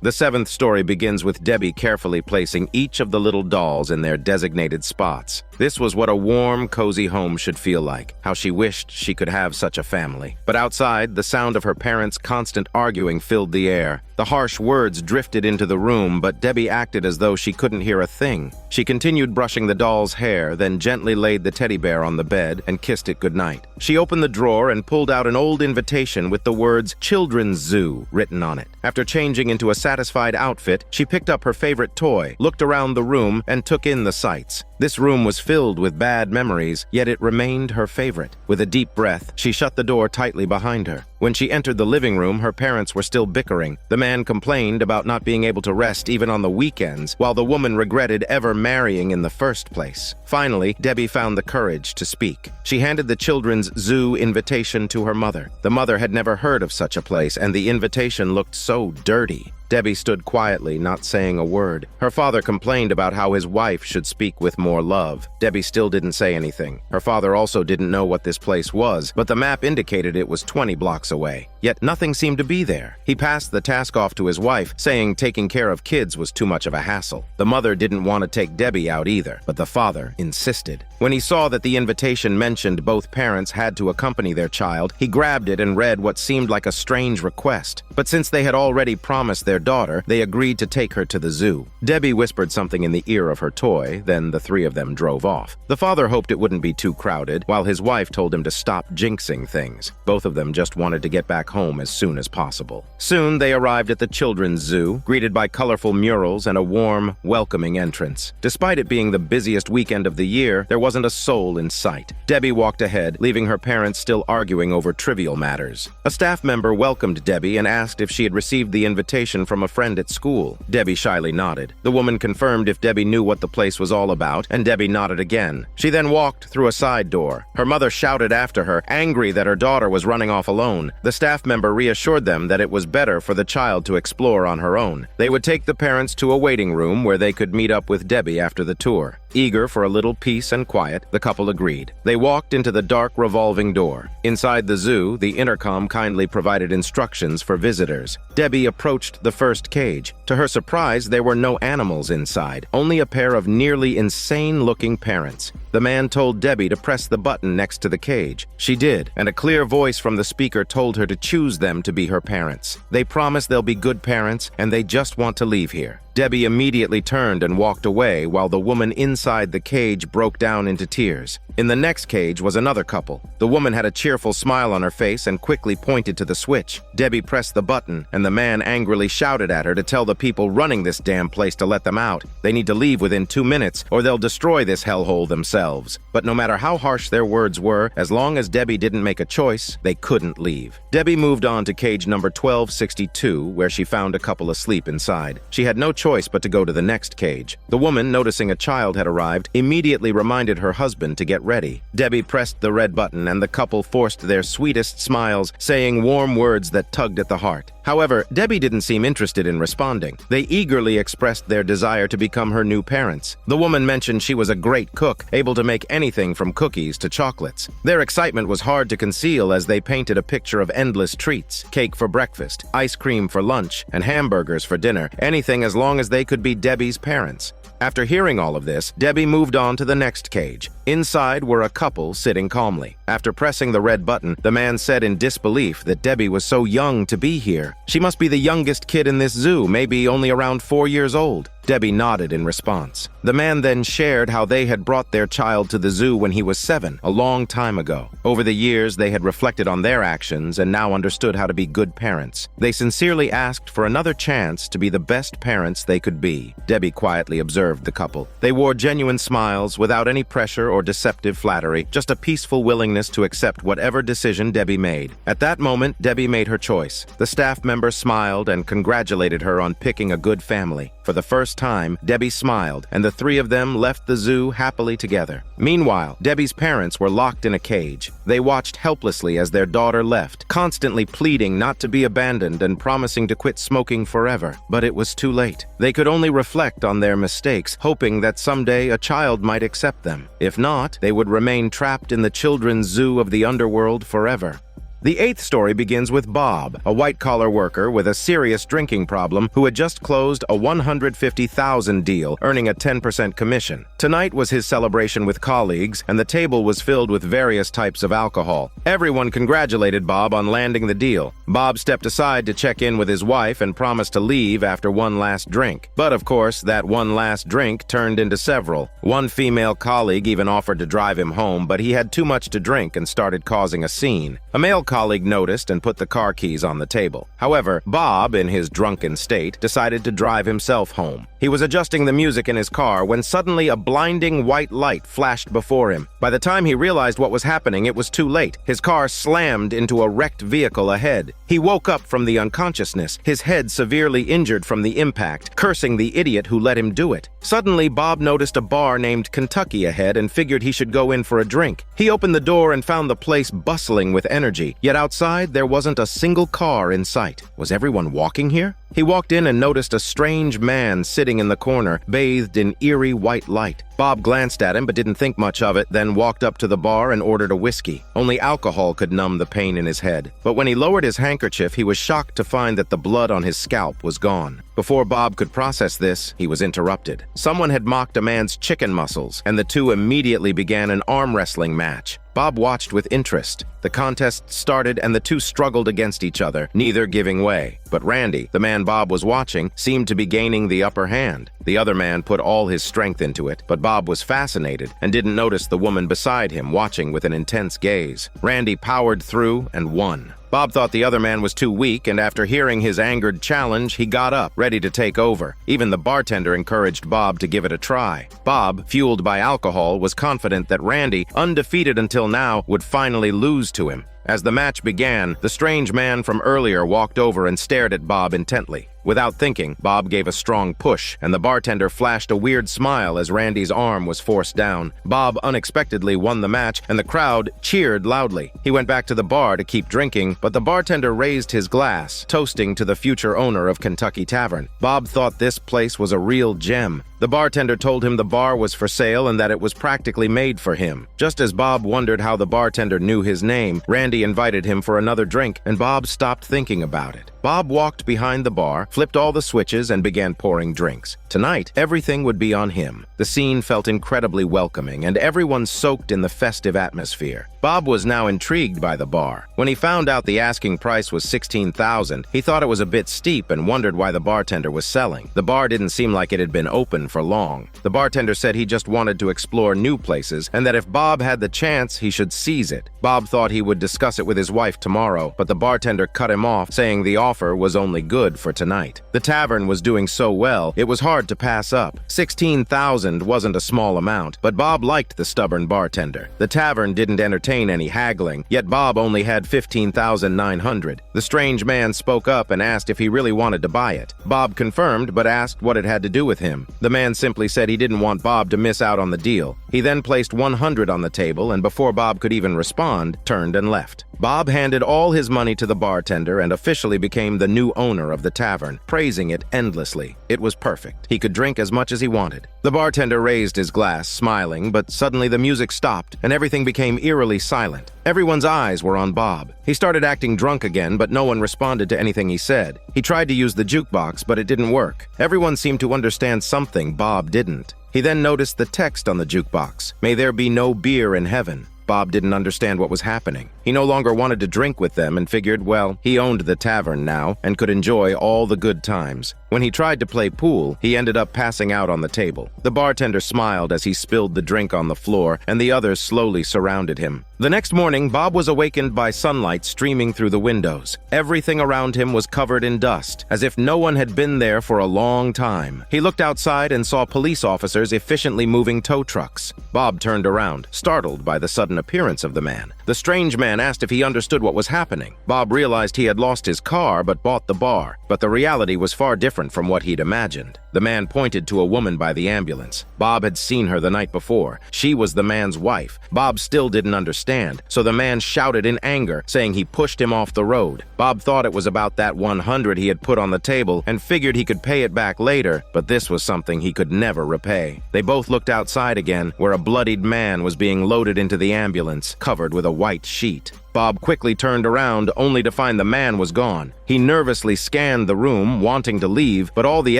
The 7th story begins with Debbie carefully placing each of the little dolls in their designated spots. This was what a warm, cozy home should feel like, how she wished she could have such a family. But outside, the sound of her parents' constant arguing filled the air. The harsh words drifted into the room, but Debbie acted as though she couldn't hear a thing. She continued brushing the doll's hair, then gently laid the teddy bear on the bed and kissed it goodnight. She opened the drawer and pulled out an old invitation with the words "Children's Zoo" written on it. After changing into a satisfied outfit, she picked up her favorite toy, looked around the room, and took in the sights. This room was filled with bad memories, yet it remained her favorite. With a deep breath, she shut the door tightly behind her. When she entered the living room, her parents were still bickering. The man complained about not being able to rest even on the weekends, while the woman regretted ever marrying in the first place. Finally, Debbie found the courage to speak. She handed the Children's Zoo invitation to her mother. The mother had never heard of such a place, and the invitation looked so dirty. Debbie stood quietly, not saying a word. Her father complained about how his wife should speak with more love. Debbie still didn't say anything. Her father also didn't know what this place was, but the map indicated it was 20 blocks away. Yet nothing seemed to be there. He passed the task off to his wife, saying taking care of kids was too much of a hassle. The mother didn't want to take Debbie out either, but the father insisted. When he saw that the invitation mentioned both parents had to accompany their child, he grabbed it and read what seemed like a strange request. But since they had already promised their daughter, they agreed to take her to the zoo. Debbie whispered something in the ear of her toy, then the three of them drove off. The father hoped it wouldn't be too crowded, while his wife told him to stop jinxing things. Both of them just wanted to get back home as soon as possible. Soon they arrived at the Children's Zoo, greeted by colorful murals and a warm, welcoming entrance. Despite it being the busiest weekend of the year, there wasn't a soul in sight. Debbie walked ahead, leaving her parents still arguing over trivial matters. A staff member welcomed Debbie and asked if she had received the invitation from a friend at school. Debbie shyly nodded. The woman confirmed if Debbie knew what the place was all about, and Debbie nodded again. She then walked through a side door. Her mother shouted after her, angry that her daughter was running off alone. The staff member reassured them that it was better for the child to explore on her own. They would take the parents to a waiting room where they could meet up with Debbie after the tour. Eager for a little peace and quiet, the couple agreed. They walked into the dark revolving door. Inside the zoo, the intercom kindly provided instructions for visitors. Debbie approached the first cage. To her surprise, there were no animals inside, only a pair of nearly insane-looking parents. The man told Debbie to press the button next to the cage. She did, and a clear voice from the speaker told her to choose them to be her parents. They promise they'll be good parents, and they just want to leave here. Debbie immediately turned and walked away while the woman inside the cage broke down into tears. In the next cage was another couple. The woman had a cheerful smile on her face and quickly pointed to the switch. Debbie pressed the button, and the man angrily shouted at her to tell the people running this damn place to let them out. They need to leave within 2 minutes, or they'll destroy this hellhole themselves. But no matter how harsh their words were, as long as Debbie didn't make a choice, they couldn't leave. Debbie moved on to cage number 1262, where she found a couple asleep inside. She had no choice but to go to the next cage. The woman, noticing a child had arrived, immediately reminded her husband to get ready. Debbie pressed the red button, and the couple forced their sweetest smiles, saying warm words that tugged at the heart. However, Debbie didn't seem interested in responding. They eagerly expressed their desire to become her new parents. The woman mentioned she was a great cook, able to make anything from cookies to chocolates. Their excitement was hard to conceal as they painted a picture of endless treats: cake for breakfast, ice cream for lunch, and hamburgers for dinner, anything as long as they could be Debbie's parents. After hearing all of this, Debbie moved on to the next cage. Inside were a couple sitting calmly. After pressing the red button, the man said in disbelief that Debbie was so young to be here. She must be the youngest kid in this zoo, maybe only around 4 years old. Debbie nodded in response. The man then shared how they had brought their child to the zoo when he was 7, a long time ago. Over the years, they had reflected on their actions and now understood how to be good parents. They sincerely asked for another chance to be the best parents they could be. Debbie quietly observed the couple. They wore genuine smiles without any pressure or deceptive flattery, just a peaceful willingness to accept whatever decision Debbie made. At that moment, Debbie made her choice. The staff member smiled and congratulated her on picking a good family. For the first time, Debbie smiled, and the three of them left the zoo happily together. Meanwhile, Debbie's parents were locked in a cage. They watched helplessly as their daughter left, constantly pleading not to be abandoned and promising to quit smoking forever. But it was too late. They could only reflect on their mistakes, hoping that someday a child might accept them. If not, they would remain trapped in the children's zoo of the underworld forever. The 8th story begins with Bob, a white-collar worker with a serious drinking problem who had just closed a $150,000 deal, earning a 10% commission. Tonight was his celebration with colleagues, and the table was filled with various types of alcohol. Everyone congratulated Bob on landing the deal. Bob stepped aside to check in with his wife and promised to leave after one last drink. But of course, that one last drink turned into several. One female colleague even offered to drive him home, but he had too much to drink and started causing a scene. A male colleague noticed and put the car keys on the table. However, Bob, in his drunken state, decided to drive himself home. He was adjusting the music in his car when suddenly a blinding white light flashed before him. By the time he realized what was happening, it was too late. His car slammed into a wrecked vehicle ahead. He woke up from the unconsciousness, his head severely injured from the impact, cursing the idiot who let him do it. Suddenly, Bob noticed a bar named Kentucky ahead and figured he should go in for a drink. He opened the door and found the place bustling with energy, yet outside there wasn't a single car in sight. Was everyone walking here? He walked in and noticed a strange man sitting in the corner, bathed in eerie white light. Bob glanced at him but didn't think much of it, then walked up to the bar and ordered a whiskey. Only alcohol could numb the pain in his head. But when he lowered his handkerchief, he was shocked to find that the blood on his scalp was gone. Before Bob could process this, he was interrupted. Someone had mocked a man's chicken muscles, and the two immediately began an arm wrestling match. Bob watched with interest. The contest started and the two struggled against each other, neither giving way. But Randy, the man Bob was watching, seemed to be gaining the upper hand. The other man put all his strength into it, but Bob was fascinated and didn't notice the woman beside him watching with an intense gaze. Randy powered through and won. Bob thought the other man was too weak, and after hearing his angered challenge, he got up, ready to take over. Even the bartender encouraged Bob to give it a try. Bob, fueled by alcohol, was confident that Randy, undefeated until now, would finally lose to him. As the match began, the strange man from earlier walked over and stared at Bob intently. Without thinking, Bob gave a strong push, and the bartender flashed a weird smile as Randy's arm was forced down. Bob unexpectedly won the match, and the crowd cheered loudly. He went back to the bar to keep drinking, but the bartender raised his glass, toasting to the future owner of Kentucky Tavern. Bob thought this place was a real gem. The bartender told him the bar was for sale and that it was practically made for him. Just as Bob wondered how the bartender knew his name, Randy invited him for another drink, and Bob stopped thinking about it. Bob walked behind the bar, flipped all the switches, and began pouring drinks. Tonight, everything would be on him. The scene felt incredibly welcoming, and everyone soaked in the festive atmosphere. Bob was now intrigued by the bar. When he found out the asking price was $16,000, he thought it was a bit steep and wondered why the bartender was selling. The bar didn't seem like it had been open for long. The bartender said he just wanted to explore new places and that if Bob had the chance, he should seize it. Bob thought he would discuss it with his wife tomorrow, but the bartender cut him off, saying the offer was only good for tonight. The tavern was doing so well, it was hard to pass up. $16,000 wasn't a small amount, but Bob liked the stubborn bartender. The tavern didn't entertain any haggling, yet Bob only had $15,900. The strange man spoke up and asked if he really wanted to buy it. Bob confirmed, but asked what it had to do with him. The man simply said he didn't want Bob to miss out on the deal. He then placed $100 on the table, and before Bob could even respond, turned and left. Bob handed all his money to the bartender and officially became the new owner of the tavern, praising it endlessly. It was perfect. He could drink as much as he wanted. The bartender raised his glass, smiling, but suddenly the music stopped and everything became eerily silent. Everyone's eyes were on Bob. He started acting drunk again, but no one responded to anything he said. He tried to use the jukebox, but it didn't work. Everyone seemed to understand something Bob didn't. He then noticed the text on the jukebox, "May there be no beer in heaven." Bob didn't understand what was happening. He no longer wanted to drink with them and figured, well, he owned the tavern now and could enjoy all the good times. When he tried to play pool, he ended up passing out on the table. The bartender smiled as he spilled the drink on the floor, and the others slowly surrounded him. The next morning, Bob was awakened by sunlight streaming through the windows. Everything around him was covered in dust, as if no one had been there for a long time. He looked outside and saw police officers efficiently moving tow trucks. Bob turned around, startled by the sudden appearance of the man. The strange man asked if he understood what was happening. Bob realized he had lost his car but bought the bar, but the reality was far different from what he'd imagined. The man pointed to a woman by the ambulance. Bob had seen her the night before. She was the man's wife. Bob still didn't understand, so the man shouted in anger, saying he pushed him off the road. Bob thought it was about that $100 he had put on the table and figured he could pay it back later, but this was something he could never repay. They both looked outside again, where a bloodied man was being loaded into the ambulance, covered with a white sheet. Bob quickly turned around, only to find the man was gone. He nervously scanned the room, wanting to leave, but all the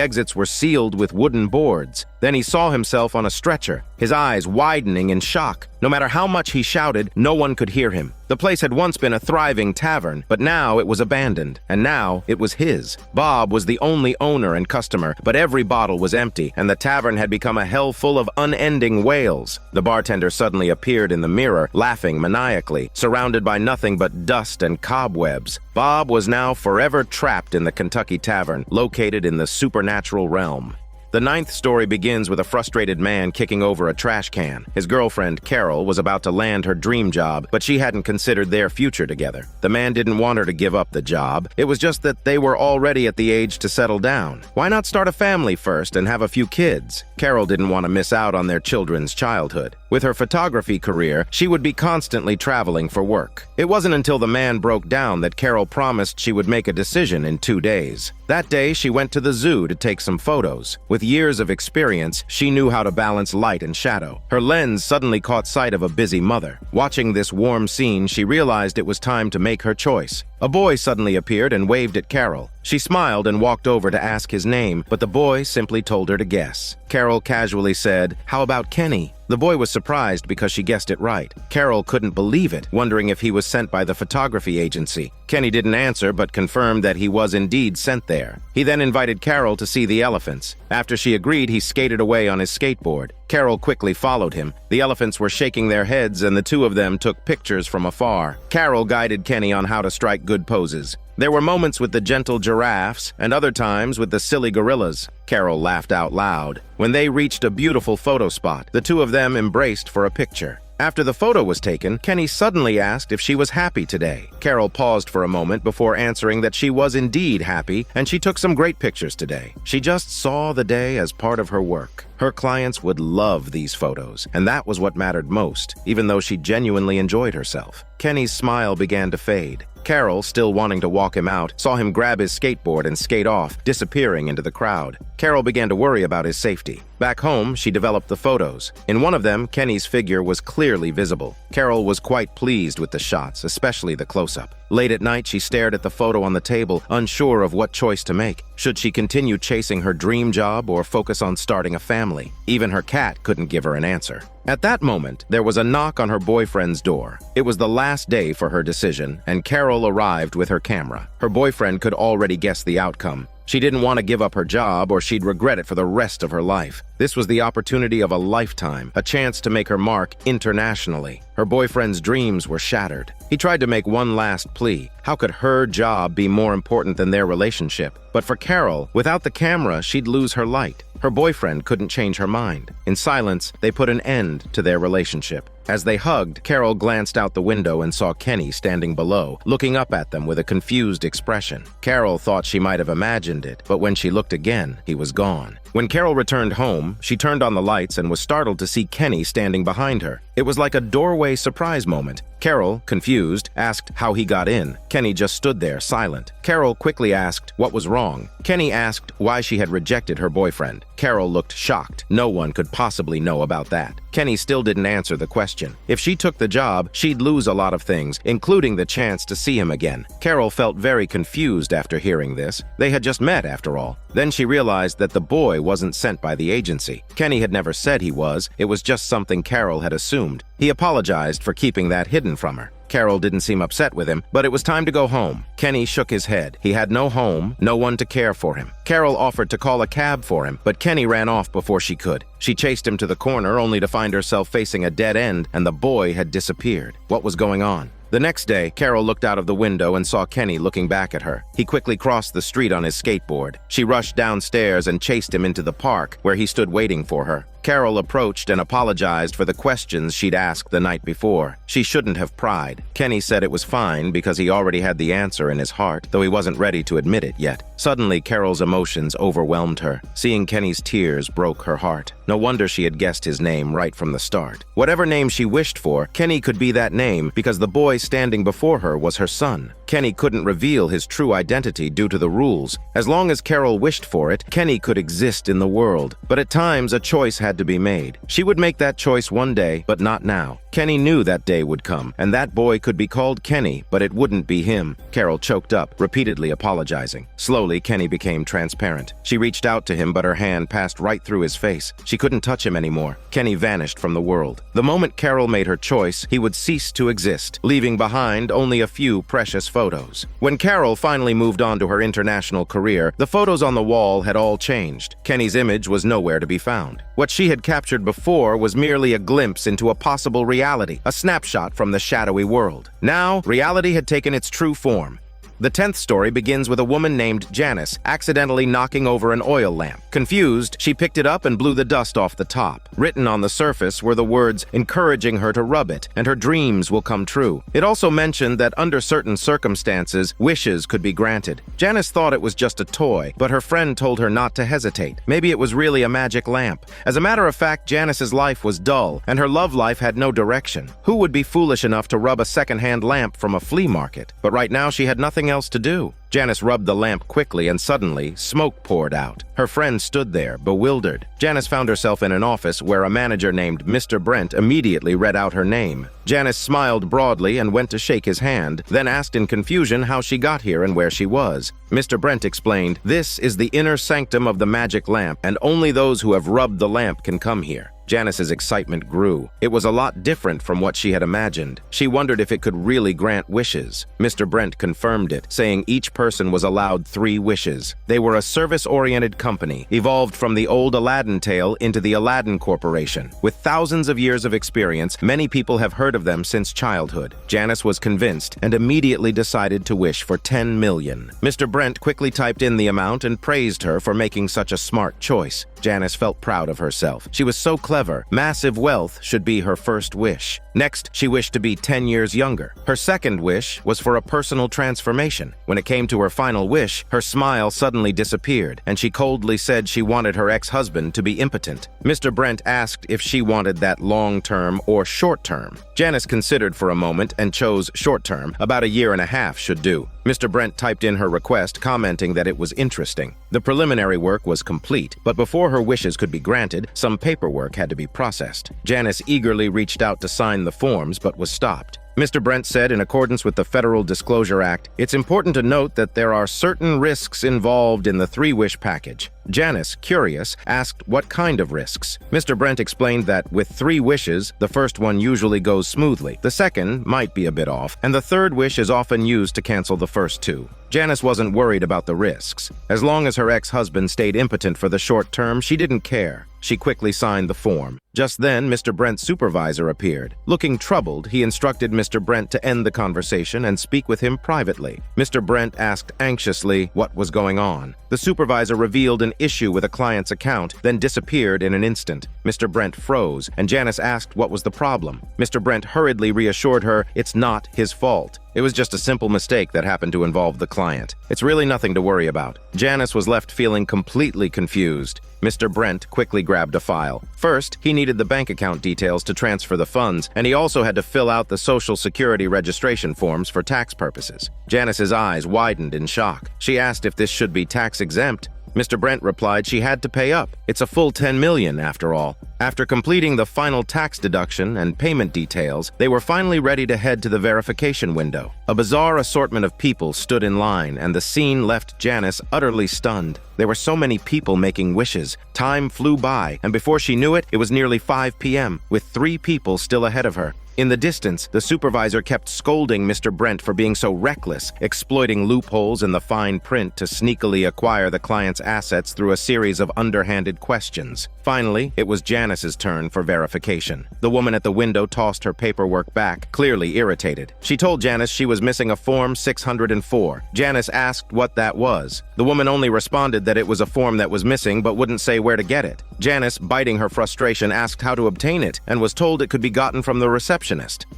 exits were sealed with wooden boards. Then he saw himself on a stretcher, his eyes widening in shock. No matter how much he shouted, no one could hear him. The place had once been a thriving tavern, but now it was abandoned, and now it was his. Bob was the only owner and customer, but every bottle was empty, and the tavern had become a hell full of unending wails. The bartender suddenly appeared in the mirror, laughing maniacally, surrounded by nothing but dust and cobwebs. Bob was now forever trapped in the Kentucky Tavern, located in the supernatural realm. The 9th story begins with a frustrated man kicking over a trash can. His girlfriend, Carol, was about to land her dream job, but she hadn't considered their future together. The man didn't want her to give up the job. It was just that they were already at the age to settle down. Why not start a family first and have a few kids? Carol didn't want to miss out on their children's childhood. With her photography career, she would be constantly traveling for work. It wasn't until the man broke down that Carol promised she would make a decision in 2 days. That day, she went to the zoo to take some photos. With years of experience, she knew how to balance light and shadow. Her lens suddenly caught sight of a busy mother. Watching this warm scene, she realized it was time to make her choice. A boy suddenly appeared and waved at Carol. She smiled and walked over to ask his name, but the boy simply told her to guess. Carol casually said, "How about Kenny?" The boy was surprised because she guessed it right. Carol couldn't believe it, wondering if he was sent by the photography agency. Kenny didn't answer, but confirmed that he was indeed sent there. He then invited Carol to see the elephants. After she agreed, he skated away on his skateboard. Carol quickly followed him. The elephants were shaking their heads, and the two of them took pictures from afar. Carol guided Kenny on how to strike good poses. There were moments with the gentle giraffes, and other times with the silly gorillas. Carol laughed out loud. When they reached a beautiful photo spot, the two of them embraced for a picture. After the photo was taken, Kenny suddenly asked if she was happy today. Carol paused for a moment before answering that she was indeed happy, and she took some great pictures today. She just saw the day as part of her work. Her clients would love these photos, and that was what mattered most, even though she genuinely enjoyed herself. Kenny's smile began to fade. Carol, still wanting to walk him out, saw him grab his skateboard and skate off, disappearing into the crowd. Carol began to worry about his safety. Back home, she developed the photos. In one of them, Kenny's figure was clearly visible. Carol was quite pleased with the shots, especially the close-up. Late at night, she stared at the photo on the table, unsure of what choice to make. Should she continue chasing her dream job or focus on starting a family? Even her cat couldn't give her an answer. At that moment, there was a knock on her boyfriend's door. It was the last day for her decision, and Carol arrived with her camera. Her boyfriend could already guess the outcome. She didn't want to give up her job or she'd regret it for the rest of her life. This was the opportunity of a lifetime, a chance to make her mark internationally. Her boyfriend's dreams were shattered. He tried to make one last plea. How could her job be more important than their relationship? But for Carol, without the camera, she'd lose her light. Her boyfriend couldn't change her mind. In silence, they put an end to their relationship. As they hugged, Carol glanced out the window and saw Kenny standing below, looking up at them with a confused expression. Carol thought she might have imagined it, but when she looked again, he was gone. When Carol returned home, she turned on the lights and was startled to see Kenny standing behind her. It was like a doorway surprise moment. Carol, confused, asked how he got in. Kenny just stood there, silent. Carol quickly asked what was wrong. Kenny asked why she had rejected her boyfriend. Carol looked shocked. No one could possibly know about that. Kenny still didn't answer the question. If she took the job, she'd lose a lot of things, including the chance to see him again. Carol felt very confused after hearing this. They had just met, after all. Then she realized that the boy wasn't sent by the agency. Kenny had never said he was. It was just something Carol had assumed. He apologized for keeping that hidden from her. Carol didn't seem upset with him, but it was time to go home. Kenny shook his head. He had no home, no one to care for him. Carol offered to call a cab for him, but Kenny ran off before she could. She chased him to the corner only to find herself facing a dead end, and the boy had disappeared. What was going on? The next day, Carol looked out of the window and saw Kenny looking back at her. He quickly crossed the street on his skateboard. She rushed downstairs and chased him into the park, where he stood waiting for her. Carol approached and apologized for the questions she'd asked the night before. She shouldn't have pried. Kenny said it was fine because he already had the answer in his heart, though he wasn't ready to admit it yet. Suddenly, Carol's emotions overwhelmed her. Seeing Kenny's tears broke her heart. No wonder she had guessed his name right from the start. Whatever name she wished for, Kenny could be that name because the boy standing before her was her son. Kenny couldn't reveal his true identity due to the rules. As long as Carol wished for it, Kenny could exist in the world. But at times, a choice had to be made. She would make that choice one day, but not now. Kenny knew that day would come, and that boy could be called Kenny, but it wouldn't be him. Carol choked up, repeatedly apologizing. Slowly, Kenny became transparent. She reached out to him, but her hand passed right through his face. She couldn't touch him anymore. Kenny vanished from the world. The moment Carol made her choice, he would cease to exist, leaving behind only a few precious photos. When Carol finally moved on to her international career, the photos on the wall had all changed. Kenny's image was nowhere to be found. What she had captured before was merely a glimpse into a possible reality, a snapshot from the shadowy world. Now, reality had taken its true form. The 10th story begins with a woman named Janice accidentally knocking over an oil lamp. Confused, she picked it up and blew the dust off the top. Written on the surface were the words encouraging her to rub it, and her dreams will come true. It also mentioned that under certain circumstances, wishes could be granted. Janice thought it was just a toy, but her friend told her not to hesitate. Maybe it was really a magic lamp. As a matter of fact, Janice's life was dull, and her love life had no direction. Who would be foolish enough to rub a second-hand lamp from a flea market? But right now, she had nothing else to do. Janice rubbed the lamp quickly and suddenly, smoke poured out. Her friend stood there, bewildered. Janice found herself in an office where a manager named Mr. Brent immediately read out her name. Janice smiled broadly and went to shake his hand, then asked in confusion how she got here and where she was. Mr. Brent explained, "This is the inner sanctum of the magic lamp, and only those who have rubbed the lamp can come here." Janice's excitement grew. It was a lot different from what she had imagined. She wondered if it could really grant wishes. Mr. Brent confirmed it, saying each person was allowed 3 wishes. They were a service-oriented company, evolved from the old Aladdin tale into the Aladdin Corporation. With thousands of years of experience, many people have heard of them since childhood. Janice was convinced and immediately decided to wish for 10 million. Mr. Brent quickly typed in the amount and praised her for making such a smart choice. Janice felt proud of herself. She was so clever. Massive wealth should be her first wish. Next, she wished to be 10 years younger. Her second wish was for a personal transformation. When it came to her final wish, her smile suddenly disappeared, and she coldly said she wanted her ex-husband to be impotent. Mr. Brent asked if she wanted that long-term or short-term. Janice considered for a moment and chose short-term. About a year and a half should do. Mr. Brent typed in her request, commenting that it was interesting. The preliminary work was complete, but before her wishes could be granted, some paperwork had to be processed. Janice eagerly reached out to sign the forms, but was stopped. Mr. Brent said, in accordance with the Federal Disclosure Act, it's important to note that there are certain risks involved in the three-wish package. Janice, curious, asked what kind of risks. Mr. Brent explained that with 3 wishes, the first one usually goes smoothly, the second might be a bit off, and the third wish is often used to cancel the first 2. Janice wasn't worried about the risks. As long as her ex-husband stayed impotent for the short term, she didn't care. She quickly signed the form. Just then, Mr. Brent's supervisor appeared. Looking troubled, he instructed Mr. Brent to end the conversation and speak with him privately. Mr. Brent asked anxiously what was going on. The supervisor revealed an issue with a client's account, then disappeared in an instant. Mr. Brent froze, and Janice asked what was the problem. Mr. Brent hurriedly reassured her it's not his fault. It was just a simple mistake that happened to involve the client. It's really nothing to worry about. Janice was left feeling completely confused. Mr. Brent quickly grabbed a file. First, he needed the bank account details to transfer the funds, and he also had to fill out the Social Security registration forms for tax purposes. Janice's eyes widened in shock. She asked if this should be tax-exempt. Mr. Brent replied she had to pay up. It's a full $10 million, after all. After completing the final tax deduction and payment details, they were finally ready to head to the verification window. A bizarre assortment of people stood in line, and the scene left Janice utterly stunned. There were so many people making wishes. Time flew by, and before she knew it, it was nearly 5 p.m., with 3 people still ahead of her. In the distance, the supervisor kept scolding Mr. Brent for being so reckless, exploiting loopholes in the fine print to sneakily acquire the client's assets through a series of underhanded questions. Finally, it was Janice's turn for verification. The woman at the window tossed her paperwork back, clearly irritated. She told Janice she was missing a Form 604. Janice asked what that was. The woman only responded that it was a form that was missing but wouldn't say where to get it. Janice, biting her frustration, asked how to obtain it and was told it could be gotten from the receptionist.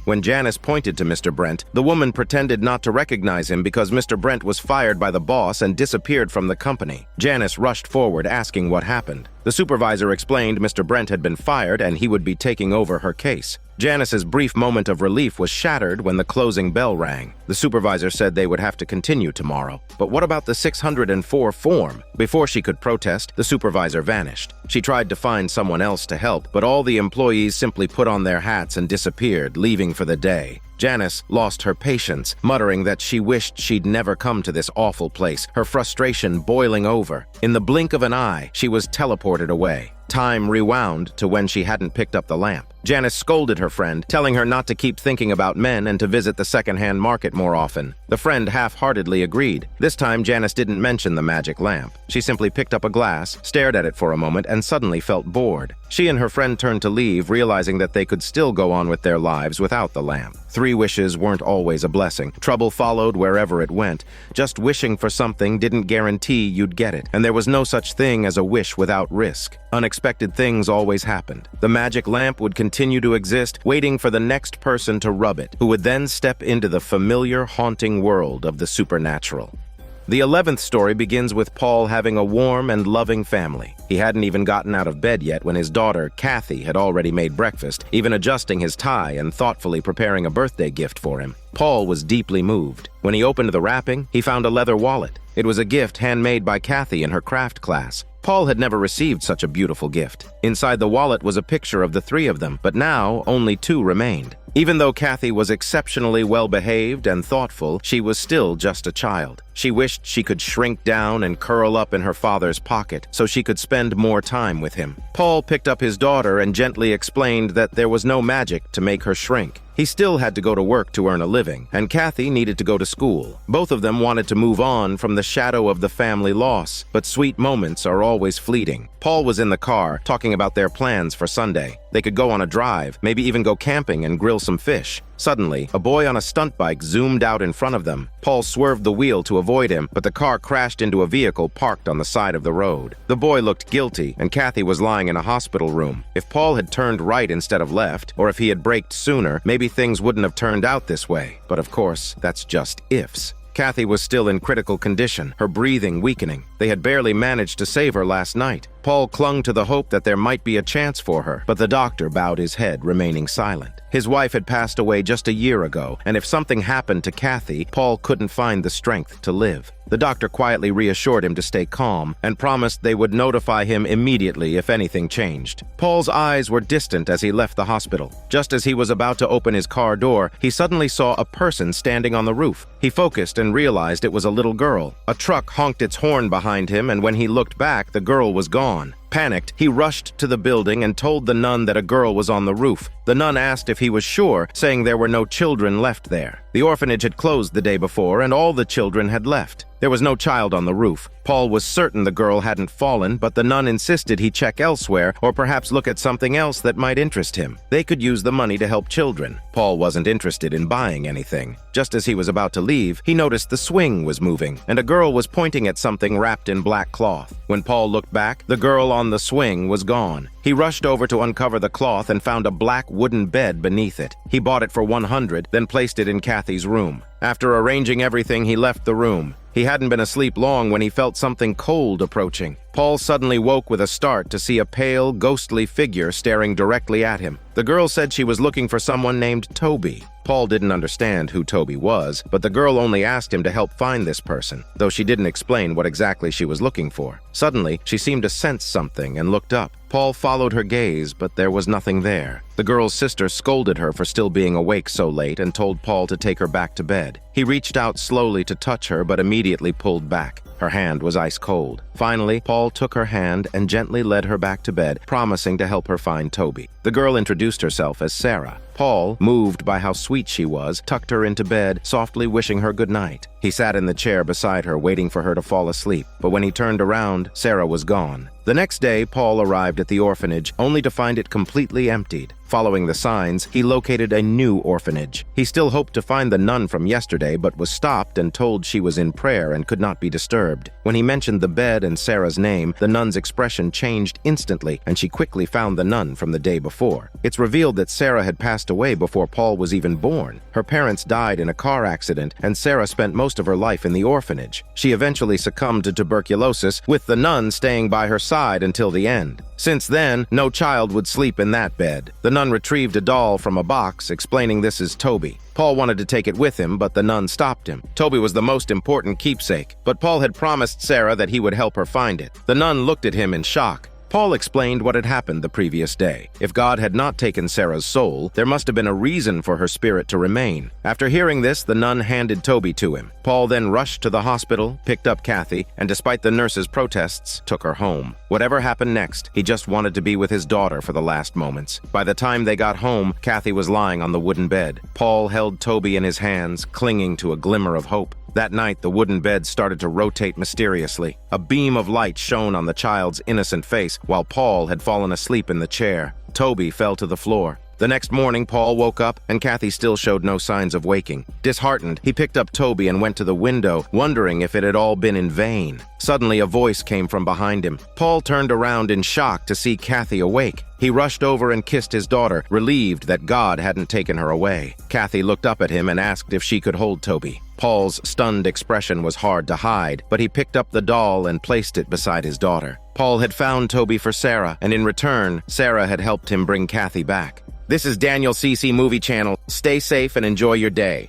When Janice pointed to Mr. Brent, the woman pretended not to recognize him because Mr. Brent was fired by the boss and disappeared from the company. Janice rushed forward, asking what happened. The supervisor explained Mr. Brent had been fired and he would be taking over her case. Janice's brief moment of relief was shattered when the closing bell rang. The supervisor said they would have to continue tomorrow. But what about the 604 form? Before she could protest, the supervisor vanished. She tried to find someone else to help, but all the employees simply put on their hats and disappeared, leaving for the day. Janice lost her patience, muttering that she wished she'd never come to this awful place, her frustration boiling over. In the blink of an eye, she was teleported away. Time rewound to when she hadn't picked up the lamp. Janice scolded her friend, telling her not to keep thinking about men and to visit the second-hand market more often. The friend half-heartedly agreed. This time, Janice didn't mention the magic lamp. She simply picked up a glass, stared at it for a moment, and suddenly felt bored. She and her friend turned to leave, realizing that they could still go on with their lives without the lamp. 3 wishes weren't always a blessing. Trouble followed wherever it went. Just wishing for something didn't guarantee you'd get it, and there was no such thing as a wish without risk. Unexpected things always happened. The magic lamp would continue to exist, waiting for the next person to rub it, who would then step into the familiar, haunting world of the supernatural. The 11th story begins with Paul having a warm and loving family. He hadn't even gotten out of bed yet when his daughter, Kathy, had already made breakfast, even adjusting his tie and thoughtfully preparing a birthday gift for him. Paul was deeply moved. When he opened the wrapping, he found a leather wallet. It was a gift handmade by Kathy in her craft class. Paul had never received such a beautiful gift. Inside the wallet was a picture of the 3 of them, but now only 2 remained. Even though Kathy was exceptionally well-behaved and thoughtful, she was still just a child. She wished she could shrink down and curl up in her father's pocket so she could spend more time with him. Paul picked up his daughter and gently explained that there was no magic to make her shrink. He still had to go to work to earn a living, and Kathy needed to go to school. Both of them wanted to move on from the shadow of the family loss, but sweet moments are always fleeting. Paul was in the car, talking about their plans for Sunday. They could go on a drive, maybe even go camping and grill some fish. Suddenly, a boy on a stunt bike zoomed out in front of them. Paul swerved the wheel to avoid him, but the car crashed into a vehicle parked on the side of the road. The boy looked guilty, and Kathy was lying in a hospital room. If Paul had turned right instead of left, or if he had braked sooner, maybe things wouldn't have turned out this way. But of course, that's just ifs. Kathy was still in critical condition, her breathing weakening. They had barely managed to save her last night. Paul clung to the hope that there might be a chance for her, but the doctor bowed his head, remaining silent. His wife had passed away just a year ago, and if something happened to Kathy, Paul couldn't find the strength to live. The doctor quietly reassured him to stay calm and promised they would notify him immediately if anything changed. Paul's eyes were distant as he left the hospital. Just as he was about to open his car door, he suddenly saw a person standing on the roof. He focused and realized it was a little girl. A truck honked its horn behind him, and when he looked back, the girl was gone. Panicked, he rushed to the building and told the nun that a girl was on the roof. The nun asked if he was sure, saying there were no children left there. The orphanage had closed the day before, and all the children had left. There was no child on the roof. Paul was certain the girl hadn't fallen, but the nun insisted he check elsewhere or perhaps look at something else that might interest him. They could use the money to help children. Paul wasn't interested in buying anything. Just as he was about to leave, he noticed the swing was moving, and a girl was pointing at something wrapped in black cloth. When Paul looked back, the girl on the swing was gone. He rushed over to uncover the cloth and found a black wooden bed beneath it. He bought it for $100, then placed it in Kathy's room. After arranging everything, he left the room. He hadn't been asleep long when he felt something cold approaching. Paul suddenly woke with a start to see a pale, ghostly figure staring directly at him. The girl said she was looking for someone named Toby. Paul didn't understand who Toby was, but the girl only asked him to help find this person, though she didn't explain what exactly she was looking for. Suddenly, she seemed to sense something and looked up. Paul followed her gaze, but there was nothing there. The girl's sister scolded her for still being awake so late and told Paul to take her back to bed. He reached out slowly to touch her, but immediately pulled back. Her hand was ice cold. Finally, Paul took her hand and gently led her back to bed, promising to help her find Toby. The girl introduced herself as Sarah. Paul, moved by how sweet she was, tucked her into bed, softly wishing her good night. He sat in the chair beside her, waiting for her to fall asleep, but when he turned around, Sarah was gone. The next day, Paul arrived at the orphanage, only to find it completely emptied. Following the signs, he located a new orphanage. He still hoped to find the nun from yesterday, but was stopped and told she was in prayer and could not be disturbed. When he mentioned the bed and Sarah's name, the nun's expression changed instantly, and she quickly found the nun from the day before. It's revealed that Sarah had passed away before Paul was even born. Her parents died in a car accident, and Sarah spent most of her life in the orphanage. She eventually succumbed to tuberculosis, with the nun staying by her side until the end. Since then, no child would sleep in that bed. The nun retrieved a doll from a box, explaining this is Toby. Paul wanted to take it with him, but the nun stopped him. Toby was the most important keepsake, but Paul had promised Sarah that he would help her find it. The nun looked at him in shock. Paul explained what had happened the previous day. If God had not taken Sarah's soul, there must have been a reason for her spirit to remain. After hearing this, the nun handed Toby to him. Paul then rushed to the hospital, picked up Kathy, and despite the nurse's protests, took her home. Whatever happened next, he just wanted to be with his daughter for the last moments. By the time they got home, Kathy was lying on the wooden bed. Paul held Toby in his hands, clinging to a glimmer of hope. That night, the wooden bed started to rotate mysteriously. A beam of light shone on the child's innocent face, while Paul had fallen asleep in the chair. Toby fell to the floor. The next morning, Paul woke up, and Kathy still showed no signs of waking. Disheartened, he picked up Toby and went to the window, wondering if it had all been in vain. Suddenly, a voice came from behind him. Paul turned around in shock to see Kathy awake. He rushed over and kissed his daughter, relieved that God hadn't taken her away. Kathy looked up at him and asked if she could hold Toby. Paul's stunned expression was hard to hide, but he picked up the doll and placed it beside his daughter. Paul had found Toby for Sarah, and in return, Sarah had helped him bring Kathy back. This is Daniel CC Movie Channel. Stay safe and enjoy your day.